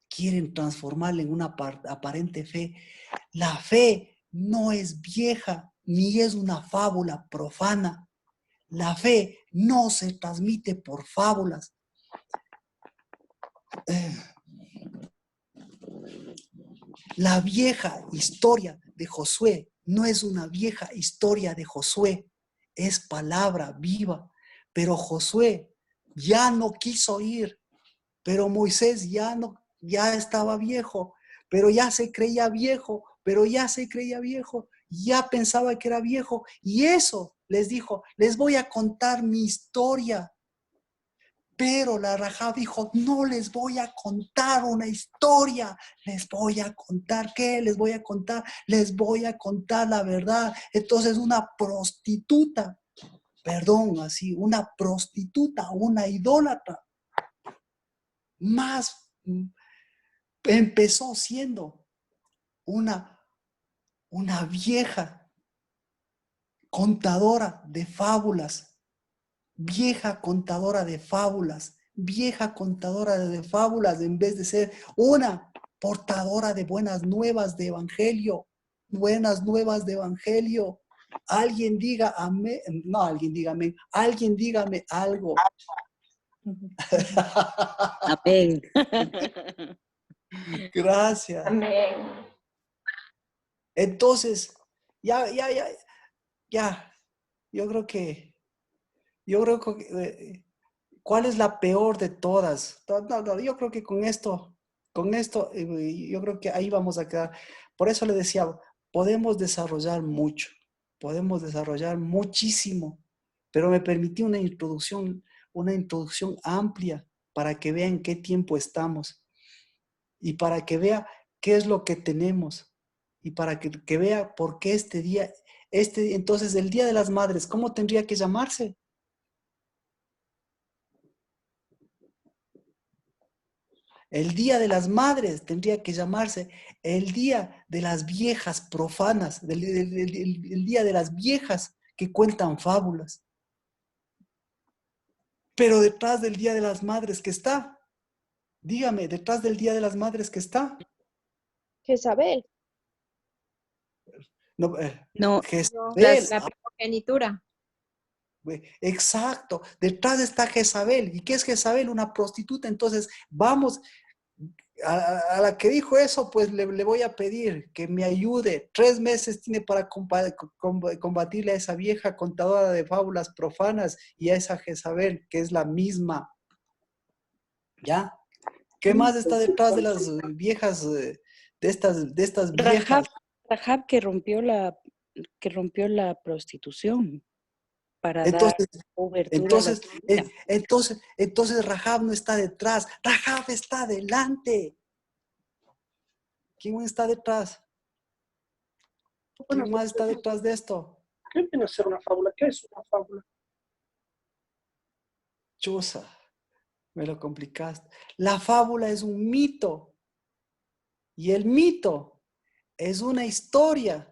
quieren transformarla en una aparente fe. La fe no es vieja ni es una fábula profana. La fe no se transmite por fábulas. La vieja historia de Josué no es una vieja historia de Josué, es palabra viva. Pero Josué ya no quiso ir, pero Moisés ya estaba viejo, pero ya se creía viejo, ya pensaba que era viejo, y eso les dijo, les voy a contar mi historia, Pero la Rahab dijo, no les voy a contar una historia, les voy a contar, ¿qué? Les voy a contar la verdad. Entonces una prostituta, perdón, así, una prostituta, una idólatra, más empezó siendo una vieja contadora de fábulas, vieja contadora de fábulas, en vez de ser una portadora de buenas nuevas de evangelio, Alguien diga amén, no alguien diga amén, alguien dígame algo. Amén. Gracias. Amén. Entonces, ya, yo creo que, ¿cuál es la peor de todas? No, yo creo que con esto, yo creo que ahí vamos a quedar. Por eso le decía, podemos desarrollar mucho, podemos desarrollar muchísimo, pero me permití una introducción amplia para que vean qué tiempo estamos y para que vea qué es lo que tenemos y para que vea por qué este día, entonces el Día de las Madres, ¿cómo tendría que llamarse? El Día de las Madres tendría que llamarse el Día de las Viejas Profanas, el Día de las Viejas que cuentan fábulas. Pero detrás del Día de las Madres que está, dígame, detrás del Día de las Madres que está. Jezabel. No, No, Jezabel. La primogenitura. Exacto, detrás está Jezabel. ¿Y qué es Jezabel? Una prostituta. Entonces, vamos, a la que dijo eso, pues le voy a pedir que me ayude. 3 meses tiene para combatirle a esa vieja contadora de fábulas profanas y a esa Jezabel, que es la misma. ¿Ya? ¿Qué más está detrás de las viejas, de estas viejas? Rahab que rompió la prostitución para dar Entonces, cobertura a la entonces, entonces Rahab no está detrás, Rahab está delante. ¿Quién está detrás? ¿Quién más está detrás de esto? ¿Qué viene a ser una fábula? ¿Qué es una fábula? Chusa, me lo complicaste. La fábula es un mito. Y el mito es una historia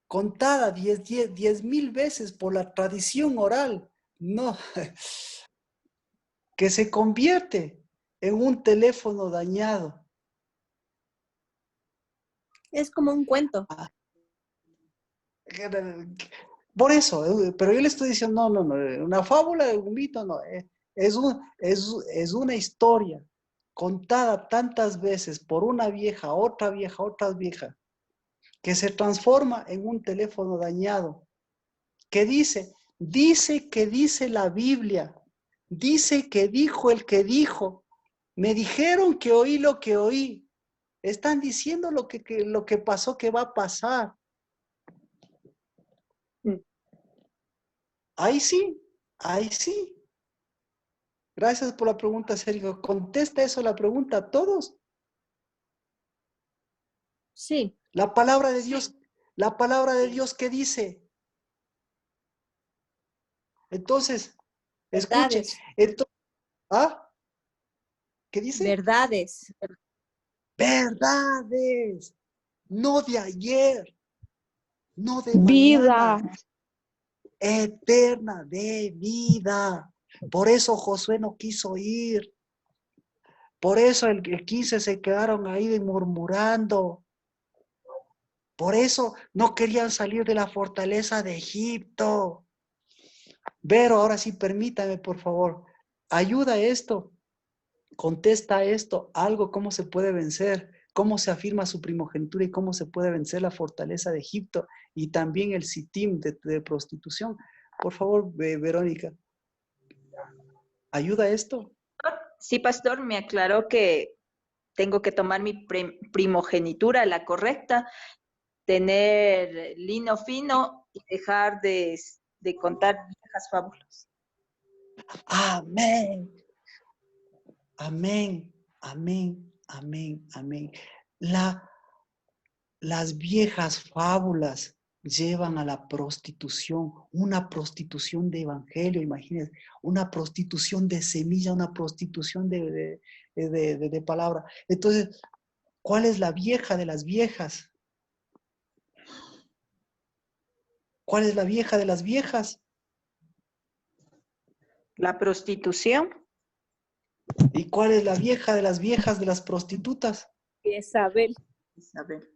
contada 10,000 veces por la tradición oral. No, que se convierte en un teléfono dañado. Es como un cuento. Por eso, pero yo le estoy diciendo, no, una fábula, un mito, no, es una historia contada tantas veces por una vieja, otra vieja, que se transforma en un teléfono dañado, que dice que dice la Biblia, dice que dijo el que dijo, me dijeron que oí lo que oí, están diciendo lo que pasó, que va a pasar. Ahí sí. Gracias por la pregunta, Sergio. ¿Contesta eso la pregunta a todos? Sí. La palabra de Dios, ¿qué dice? Entonces, escuche. ¿Qué dice? Verdades. Verdades. No de ayer, no de Vida. mañana. Eterna de vida. Por eso Josué no quiso ir. Por eso el 15 se quedaron ahí murmurando. Por eso no querían salir de la fortaleza de Egipto. Vero, ahora sí, permítame, por favor. Ayuda a esto. Contesta esto. Algo, ¿cómo se puede vencer? ¿Cómo se afirma su primogenitura y cómo se puede vencer la fortaleza de Egipto? Y también el sitim de prostitución. Por favor, Verónica. ¿Ayuda a esto? Sí, pastor, me aclaró que tengo que tomar mi primogenitura, la correcta, tener lino fino y dejar de contar viejas fábulas. Amén. Amén, amén, amén, amén. Las viejas fábulas llevan a la prostitución, una prostitución de evangelio, imagínense, una prostitución de semilla, una prostitución de palabra. Entonces, ¿cuál es la vieja de las viejas? ¿Cuál es la vieja de las viejas? La prostitución. ¿Y cuál es la vieja de las viejas de las prostitutas? Isabel. Isabel.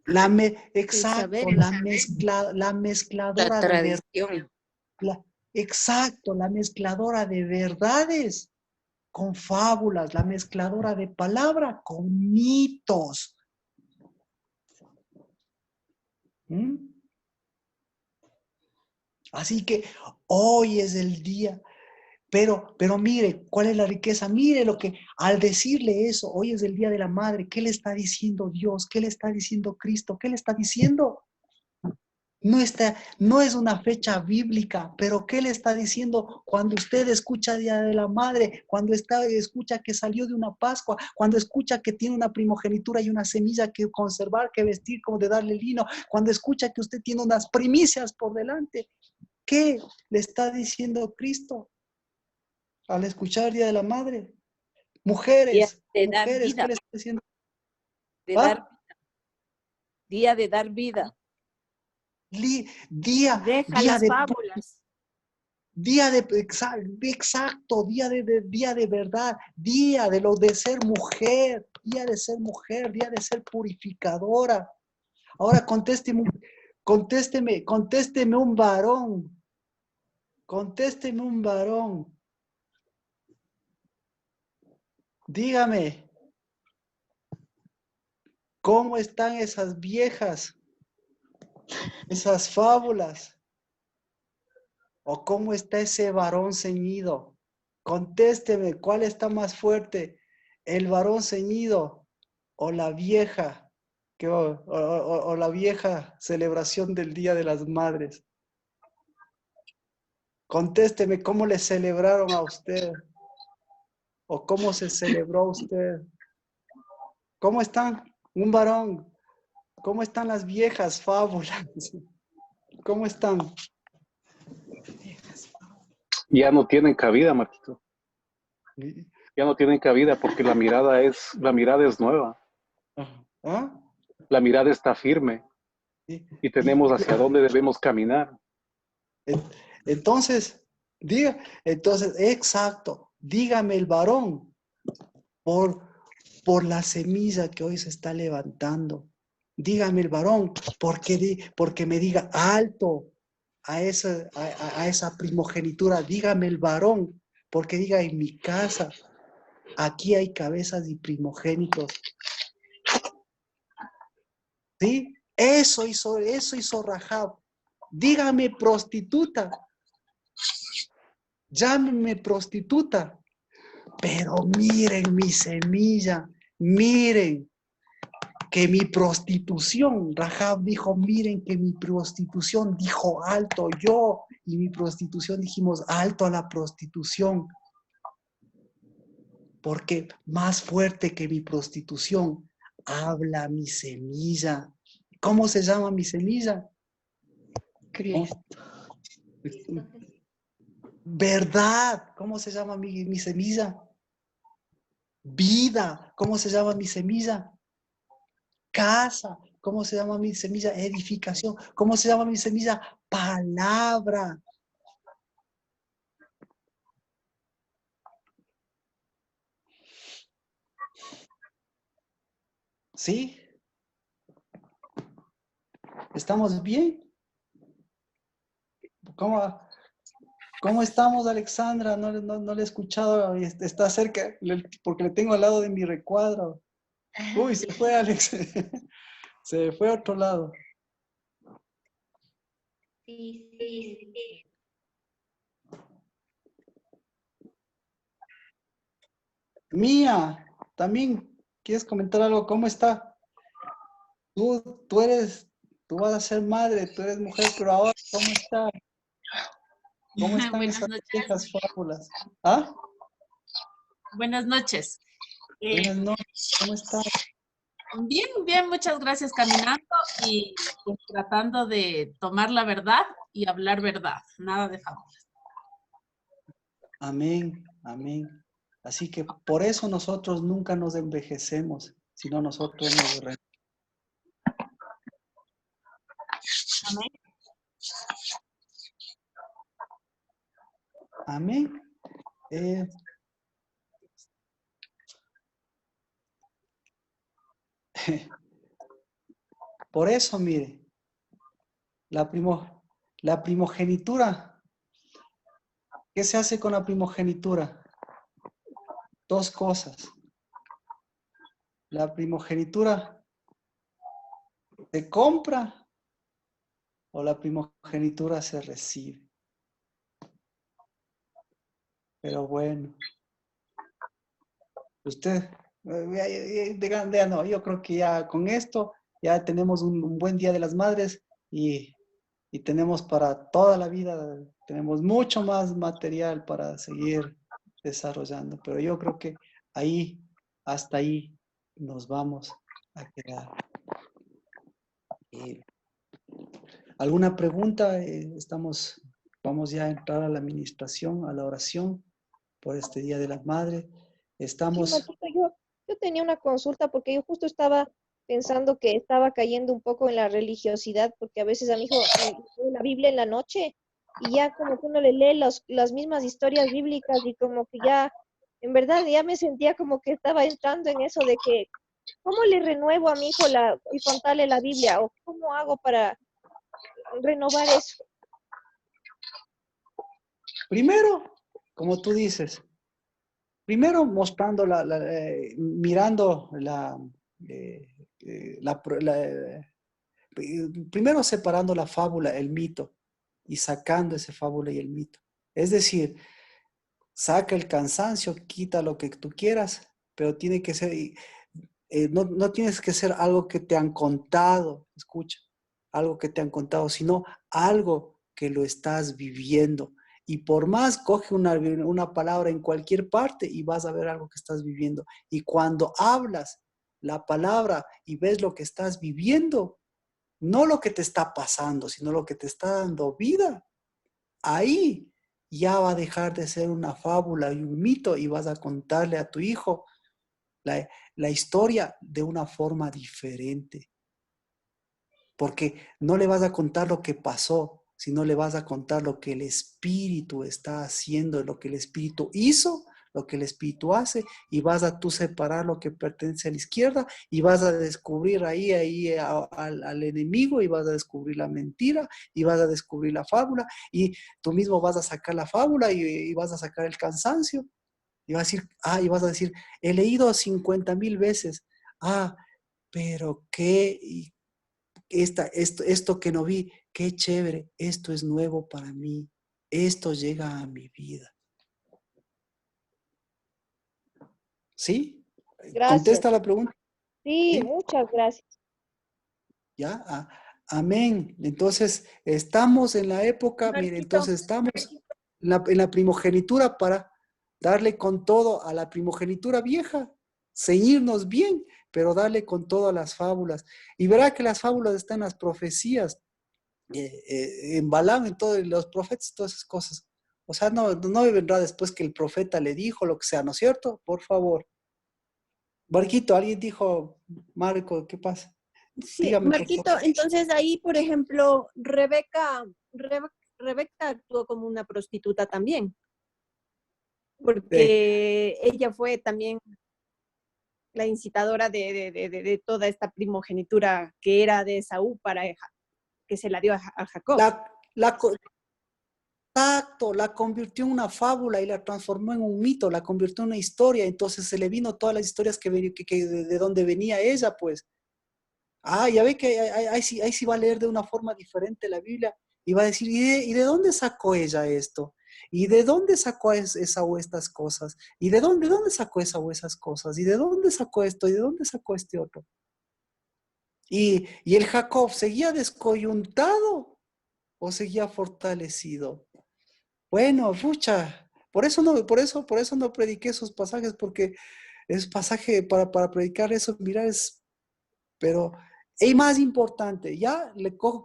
Exacto, la mezcladora La de verdades. tradición. Exacto, la mezcladora de verdades con fábulas, la mezcladora de palabra con mitos. ¿Mm? Así que hoy es el día. Pero mire, ¿cuál es la riqueza? Mire lo que, al decirle eso, hoy es el Día de la Madre, ¿qué le está diciendo Dios? ¿Qué le está diciendo Cristo? ¿Qué le está diciendo? No es una fecha bíblica, pero ¿qué le está diciendo cuando usted escucha Día de la Madre? Cuando escucha que salió de una Pascua, cuando escucha que tiene una primogenitura y una semilla que conservar, que vestir, como de darle lino, cuando escucha que usted tiene unas primicias por delante. ¿Qué le está diciendo Cristo al escuchar Día de la Madre? Mujeres, de dar ¿qué vida. le está diciendo? Día de dar vida. Día las de fábulas. Día de exacto, día de verdad, día de lo de ser mujer, día de ser mujer, día de ser purificadora. Ahora contésteme un varón. Contésteme un varón. Dígame, ¿cómo están esas viejas? Esas fábulas. ¿O cómo está ese varón ceñido? Contésteme, ¿cuál está más fuerte? ¿El varón ceñido o la vieja? O la vieja celebración del Día de las Madres. Contésteme, ¿cómo le celebraron a usted? ¿O cómo se celebró a usted? ¿Cómo están? Un varón. ¿Cómo están las viejas fábulas? ¿Cómo están? Ya no tienen cabida, Marquito. Ya no tienen cabida porque la mirada es nueva. ¿Ah? La mirada está firme y tenemos hacia dónde debemos caminar. Entonces, exacto, dígame el varón por la semilla que hoy se está levantando. Dígame el varón, porque me diga alto a esa primogenitura. Dígame el varón, porque diga en mi casa, aquí hay cabezas y primogénitos. ¿Sí? Eso hizo Rahab. Dígame prostituta. Llámenme prostituta. Pero miren mi semilla. Miren que mi prostitución, Rahab dijo, miren que mi prostitución, dijo alto yo y mi prostitución dijimos alto a la prostitución. Porque más fuerte que mi prostitución habla mi semilla. ¿Cómo se llama mi semilla? Cristo. Verdad. ¿Cómo se llama mi semilla? Vida. ¿Cómo se llama mi semilla? Casa. ¿Cómo se llama mi semilla? Edificación. ¿Cómo se llama mi semilla? Palabra. ¿Sí? ¿Estamos bien? ¿Cómo estamos, Alexandra? No le he escuchado. Está cerca, porque le tengo al lado de mi recuadro. Uy, se fue, Alex. Se fue a otro lado. Sí. Mía, también quieres comentar algo. ¿Cómo está? Tú vas a ser madre, tú eres mujer, pero ahora, ¿cómo está? ¿Cómo están Buenas esas noches. viejas fábulas? ¿Ah? Buenas noches. Buenas noches, ¿cómo estás? Bien, bien, muchas gracias. Caminando y pues, tratando de tomar la verdad y hablar verdad. Nada de fábulas. Amén, amén. Así que por eso nosotros nunca nos envejecemos, sino nosotros nos Amén. Amén. Por eso, mire, la primogenitura. ¿Qué se hace con la primogenitura? Dos cosas. La primogenitura se compra o la primogenitura se recibe. Pero bueno, usted, no, yo creo que ya con esto ya tenemos un buen Día de las Madres y tenemos para toda la vida, tenemos mucho más material para seguir desarrollando. Pero yo creo que ahí, hasta ahí nos vamos a quedar. ¿Alguna pregunta? Vamos ya a entrar a la administración, a la oración por este Día de las Madres. Sí, Estamos... Marquito, yo tenía una consulta porque yo justo estaba pensando que estaba cayendo un poco en la religiosidad, porque a veces a mi hijo le lee la Biblia en la noche y ya como que uno le lee las mismas historias bíblicas y como que ya, en verdad, ya me sentía como que estaba entrando en eso de que, ¿cómo le renuevo a mi hijo y contarle la Biblia? ¿O cómo hago para renovar eso? Primero, como tú dices, primero mostrando, mirando primero separando la fábula, el mito, y sacando esa fábula y el mito. Es decir, saca el cansancio, quita lo que tú quieras, pero tiene que ser, no tienes que ser algo que te han contado, escucha, algo que te han contado, sino algo que lo estás viviendo. Y por más, coge una palabra en cualquier parte y vas a ver algo que estás viviendo. Y cuando hablas la palabra y ves lo que estás viviendo, no lo que te está pasando, sino lo que te está dando vida, ahí ya va a dejar de ser una fábula y un mito y vas a contarle a tu hijo la historia de una forma diferente. Porque no le vas a contar lo que pasó, sino le vas a contar lo que el Espíritu está haciendo, lo que el Espíritu hizo, lo que el Espíritu hace, y vas a tú separar lo que pertenece a la izquierda y vas a descubrir ahí al enemigo y vas a descubrir la mentira y vas a descubrir la fábula y tú mismo vas a sacar la fábula y vas a sacar el cansancio y vas a decir, he leído 50,000 veces, pero qué, esto que no vi, qué chévere, esto es nuevo para mí, esto llega a mi vida. ¿Sí? Gracias. ¿Contesta la pregunta? Sí, ¿Sí? muchas gracias. ¿Ya? Amén. Entonces, estamos en la época, mire, Marquito. entonces estamos en la primogenitura para darle con todo a la primogenitura vieja, ceñirnos bien, pero darle con todo a las fábulas. Y verá que las fábulas están en las profecías, en Balaam, en todos los profetas, todas esas cosas. O sea, no me vendrá después que el profeta le dijo lo que sea, ¿no es cierto? Por favor. Barquito, alguien dijo, Marco, ¿qué pasa? Sí, Dígame, por Marquito, favor. entonces ahí, por ejemplo, Rebeca actuó como una prostituta también, porque ella fue también la incitadora de toda esta primogenitura que era de Esaú que se la dio a Jacob. Exacto, la convirtió en una fábula y la transformó en un mito, la convirtió en una historia, entonces se le vino todas las historias de donde venía ella, pues. Ya ve que ahí sí va a leer de una forma diferente la Biblia y va a decir, ¿y de dónde sacó ella esto? ¿Y de dónde sacó Esaú estas cosas? ¿Y de dónde sacó Esaú esas cosas? ¿Y de dónde sacó esto? ¿Y de dónde sacó este otro? ¿Y el Jacob seguía descoyuntado o seguía fortalecido? Bueno, pucha, por eso no prediqué esos pasajes, porque es pasaje para predicar eso, mira, pero es más importante, ya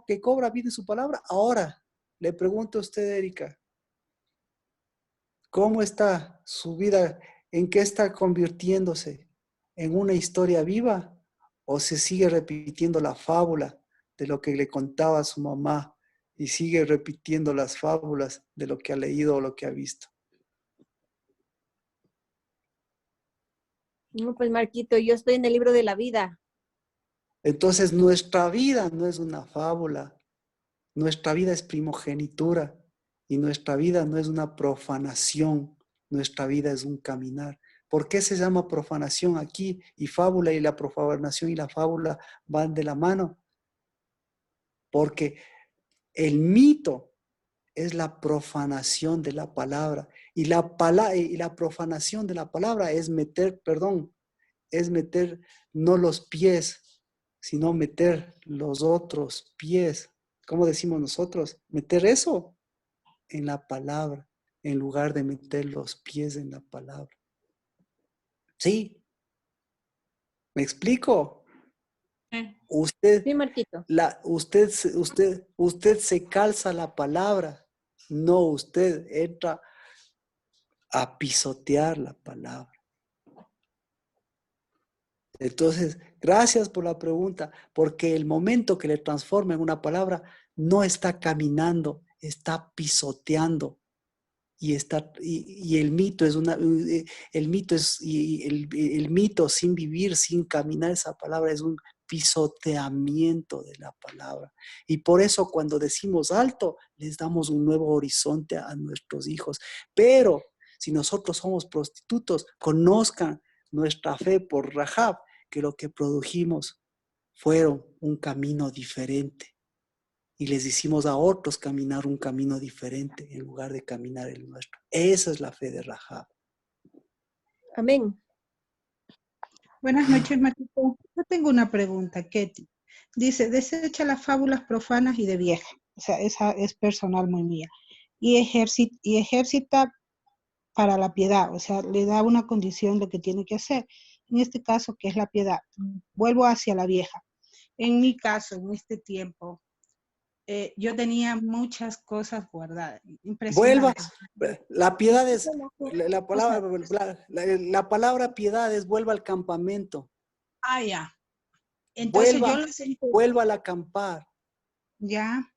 que cobra vida su palabra. Ahora, le pregunto a usted, Erika, ¿cómo está su vida? ¿En qué está convirtiéndose? ¿En una historia viva? ¿O se sigue repitiendo la fábula de lo que le contaba a su mamá y sigue repitiendo las fábulas de lo que ha leído o lo que ha visto? No, pues Marquito, yo estoy en el libro de la vida. Entonces nuestra vida no es una fábula, nuestra vida es primogenitura y nuestra vida no es una profanación, nuestra vida es un caminar. ¿Por qué se llama profanación aquí? Y fábula, y la profanación y la fábula van de la mano. Porque el mito es la profanación de la palabra. Y la profanación de la palabra es meter no los pies, sino meter los otros pies. ¿Cómo decimos nosotros? Meter eso en la palabra, en lugar de meter los pies en la palabra. ¿Sí? ¿Me explico? Usted, Sí, Marquito. usted se calza la palabra, no usted entra a pisotear la palabra. Entonces, gracias por la pregunta, porque el momento que le transforma en una palabra, no está caminando, está pisoteando. Y el mito es el mito sin vivir, sin caminar esa palabra, es un pisoteamiento de la palabra. Y por eso cuando decimos alto, les damos un nuevo horizonte a nuestros hijos. Pero si nosotros somos prostitutos, conozcan nuestra fe por Rahab, que lo que produjimos fueron un camino diferente. Y les hicimos a otros caminar un camino diferente en lugar de caminar el nuestro. Esa es la fe de Rahab. Amén. Buenas noches, Marquito. Yo tengo una pregunta, Ketty. Dice, desecha las fábulas profanas y de vieja. O sea, esa es personal muy mía. Y ejercita para la piedad. O sea, le da una condición lo que tiene que hacer. En este caso, que es la piedad. Vuelvo hacia la vieja. En mi caso, en este tiempo, yo tenía muchas cosas guardadas. Vuelva. Impresionantes. La piedad es, la palabra piedad es vuelva al campamento. Ah, ya. Entonces vuelva al acampar. Ya.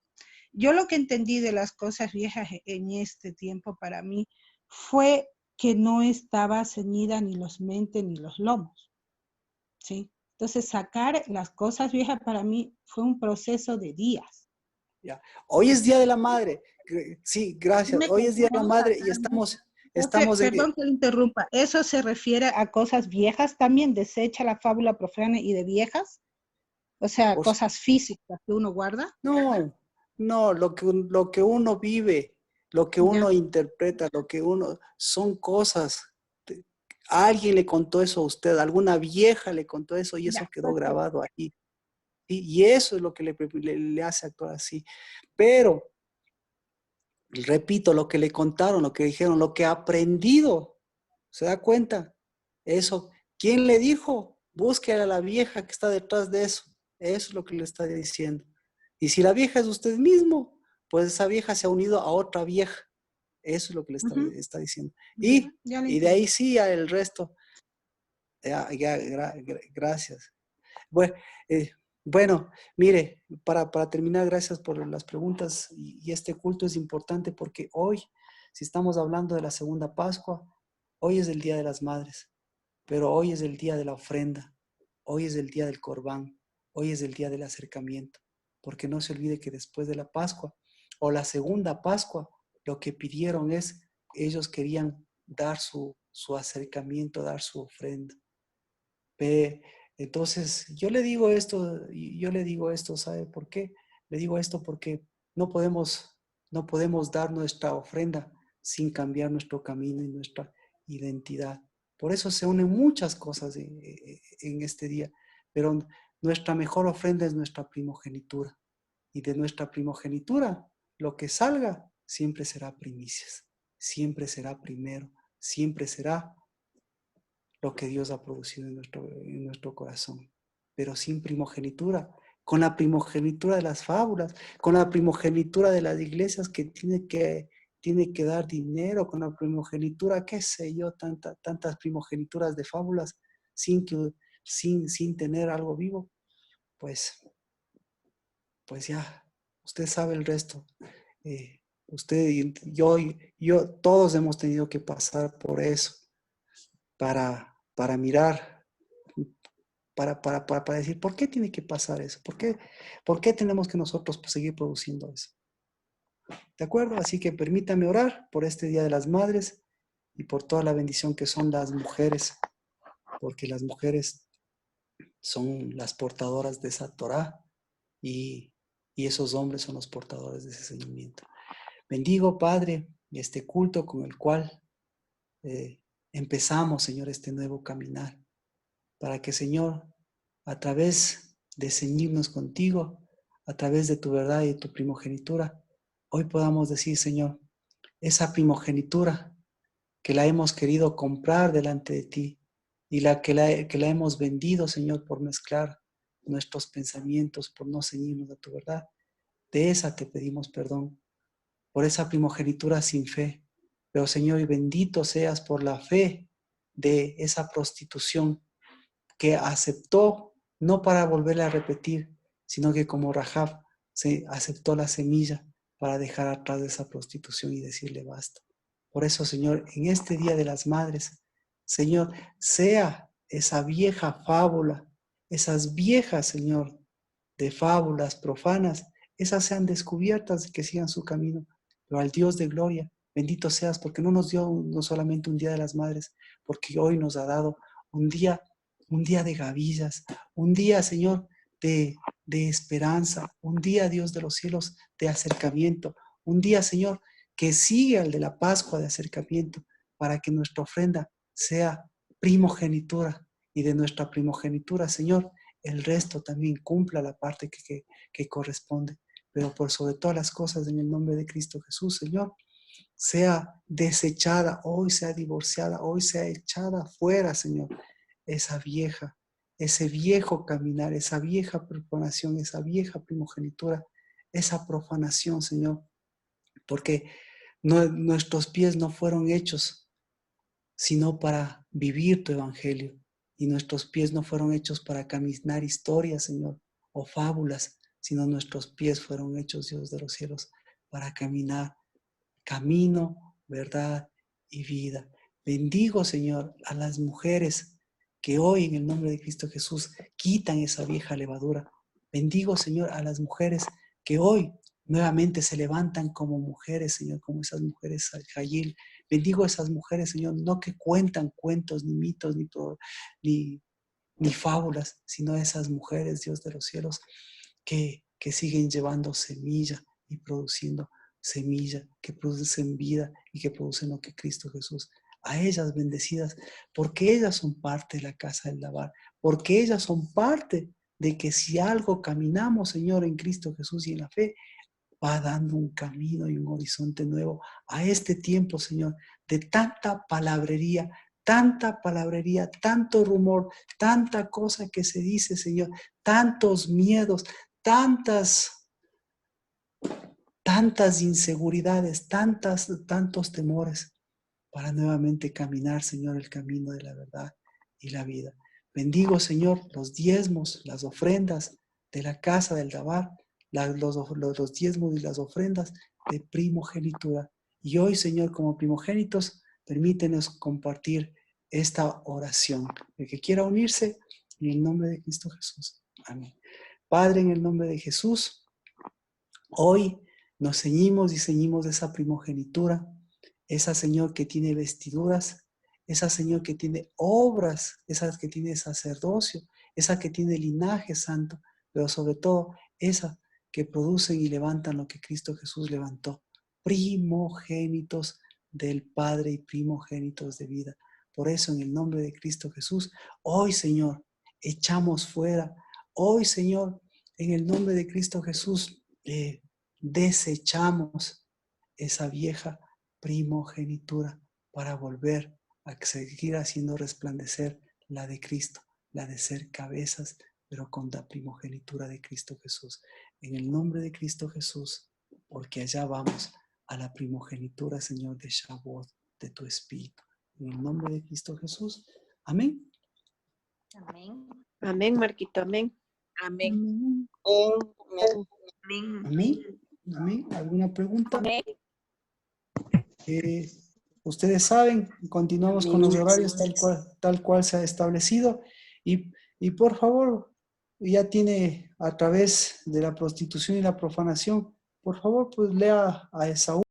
Yo lo que entendí de las cosas viejas en este tiempo para mí fue que no estaba ceñida ni los mentes ni los lomos. ¿Sí? Entonces sacar las cosas viejas para mí fue un proceso de días. Ya. Hoy es Día de la Madre. Sí, gracias. Hoy es Día de la Madre y estamos Perdón que lo interrumpa. ¿Eso se refiere a cosas viejas también? ¿Desecha la fábula profana y de viejas? O sea, cosas físicas que uno guarda. No, lo que uno vive, lo que uno interpreta, son cosas. Alguien le contó eso a usted, alguna vieja le contó eso y eso quedó grabado ahí. Y eso es lo que le hace actuar así. Pero, repito, lo que le contaron, lo que dijeron, lo que ha aprendido, ¿se da cuenta? Eso, ¿quién le dijo? Busque a la vieja que está detrás de eso. Eso es lo que le está diciendo. Y si la vieja es usted mismo, pues esa vieja se ha unido a otra vieja. Eso es lo que le está diciendo. Y de ahí sí, ya el resto. Gracias. Bueno, mire, para terminar, gracias por las preguntas. Y este culto es importante porque hoy, si estamos hablando de la segunda Pascua, hoy es el Día de las Madres, pero hoy es el día de la ofrenda, hoy es el día del Corbán, hoy es el día del acercamiento. Porque no se olvide que después de la Pascua o la segunda Pascua, lo que pidieron es, ellos querían dar su acercamiento, dar su ofrenda. Entonces, yo le digo esto, ¿sabe por qué? Le digo esto porque no podemos dar nuestra ofrenda sin cambiar nuestro camino y nuestra identidad. Por eso se unen muchas cosas en este día, pero nuestra mejor ofrenda es nuestra primogenitura. Y de nuestra primogenitura, lo que salga siempre será primicias, siempre será primero, siempre será lo que Dios ha producido en nuestro corazón, pero sin primogenitura, con la primogenitura de las fábulas, con la primogenitura de las iglesias que tiene que dar dinero, con la primogenitura, qué sé yo, tantas primogenituras de fábulas sin tener algo vivo, pues ya, usted sabe el resto. Usted y yo, todos hemos tenido que pasar por eso para mirar, para decir, ¿por qué tiene que pasar eso? ¿Por qué tenemos que nosotros seguir produciendo eso? ¿De acuerdo? Así que permítame orar por este Día de las Madres y por toda la bendición que son las mujeres, porque las mujeres son las portadoras de esa Torá y esos hombres son los portadores de ese seguimiento. Bendigo, Padre, este culto con el cual empezamos, Señor, este nuevo caminar, para que, Señor, a través de ceñirnos contigo, a través de tu verdad y de tu primogenitura, hoy podamos decir, Señor, esa primogenitura que la hemos querido comprar delante de ti y que la hemos vendido, Señor, por mezclar nuestros pensamientos, por no ceñirnos a tu verdad, de esa te pedimos perdón, por esa primogenitura sin fe. Pero, Señor, y bendito seas por la fe de esa prostitución que aceptó, no para volverla a repetir, sino que como Rahab se aceptó la semilla para dejar atrás de esa prostitución y decirle basta. Por eso, Señor, en este Día de las Madres, Señor, sea esa vieja fábula, esas viejas, Señor, de fábulas profanas, esas sean descubiertas y que sigan su camino. Pero al Dios de gloria, bendito seas, porque no nos dio no solamente un Día de las Madres, porque hoy nos ha dado un día de gavillas, un día, Señor, de esperanza, un día, Dios de los cielos, de acercamiento, un día, Señor, que sigue al de la Pascua de acercamiento, para que nuestra ofrenda sea primogenitura, y de nuestra primogenitura, Señor, el resto también cumpla la parte que corresponde. Pero por sobre todas las cosas, en el nombre de Cristo Jesús, Señor, sea desechada, hoy sea divorciada, hoy sea echada fuera, Señor, ese viejo caminar, esa vieja profanación, esa vieja primogenitura, esa profanación, Señor, porque nuestros pies no fueron hechos sino para vivir tu evangelio, y nuestros pies no fueron hechos para caminar historias, Señor, o fábulas, sino nuestros pies fueron hechos, Dios de los cielos, para caminar camino, verdad y vida. Bendigo, Señor, a las mujeres que hoy en el nombre de Cristo Jesús quitan esa vieja levadura. Bendigo, Señor, a las mujeres que hoy nuevamente se levantan como mujeres, Señor, como esas mujeres Jayil. Bendigo a esas mujeres, Señor, no que cuentan cuentos, ni mitos, ni fábulas, sino a esas mujeres, Dios de los cielos, que siguen llevando semilla y produciendo semilla, que producen vida y que producen lo que Cristo Jesús. A ellas bendecidas, porque ellas son parte de la casa del lavar, porque ellas son parte de que si algo caminamos, Señor, en Cristo Jesús y en la fe, va dando un camino y un horizonte nuevo a este tiempo, Señor, de tanta palabrería, tanto rumor, tanta cosa que se dice, Señor, tantos miedos, tantas inseguridades, tantos temores, para nuevamente caminar, Señor, el camino de la verdad y la vida. Bendigo, Señor, los diezmos, las ofrendas de la casa del Dabar, los diezmos y las ofrendas de primogenitura. Y hoy, Señor, como primogénitos, permítenos compartir esta oración. El que quiera unirse, en el nombre de Cristo Jesús. Amén. Padre, en el nombre de Jesús, hoy nos ceñimos y ceñimos de esa primogenitura, esa, Señor, que tiene vestiduras, esa, Señor, que tiene obras, esa que tiene sacerdocio, esa que tiene linaje santo, pero sobre todo esa que producen y levantan lo que Cristo Jesús levantó, primogénitos del Padre y primogénitos de vida. Por eso, en el nombre de Cristo Jesús, hoy, Señor, echamos fuera, hoy, Señor, en el nombre de Cristo Jesús, desechamos esa vieja primogenitura para volver a seguir haciendo resplandecer la de Cristo, la de ser cabezas, pero con la primogenitura de Cristo Jesús. En el nombre de Cristo Jesús, porque allá vamos a la primogenitura, Señor, de Shavuot, de tu Espíritu. En el nombre de Cristo Jesús. Amén. Amén. Amén, Marquito, amén. Amén. Amén. Amén. Amén. ¿Alguna pregunta? Amén. Ustedes saben, continuamos con los horarios tal cual se ha establecido. Y por favor, ya tiene a través de la prostitución y la profanación, por favor, pues lea a Esaú.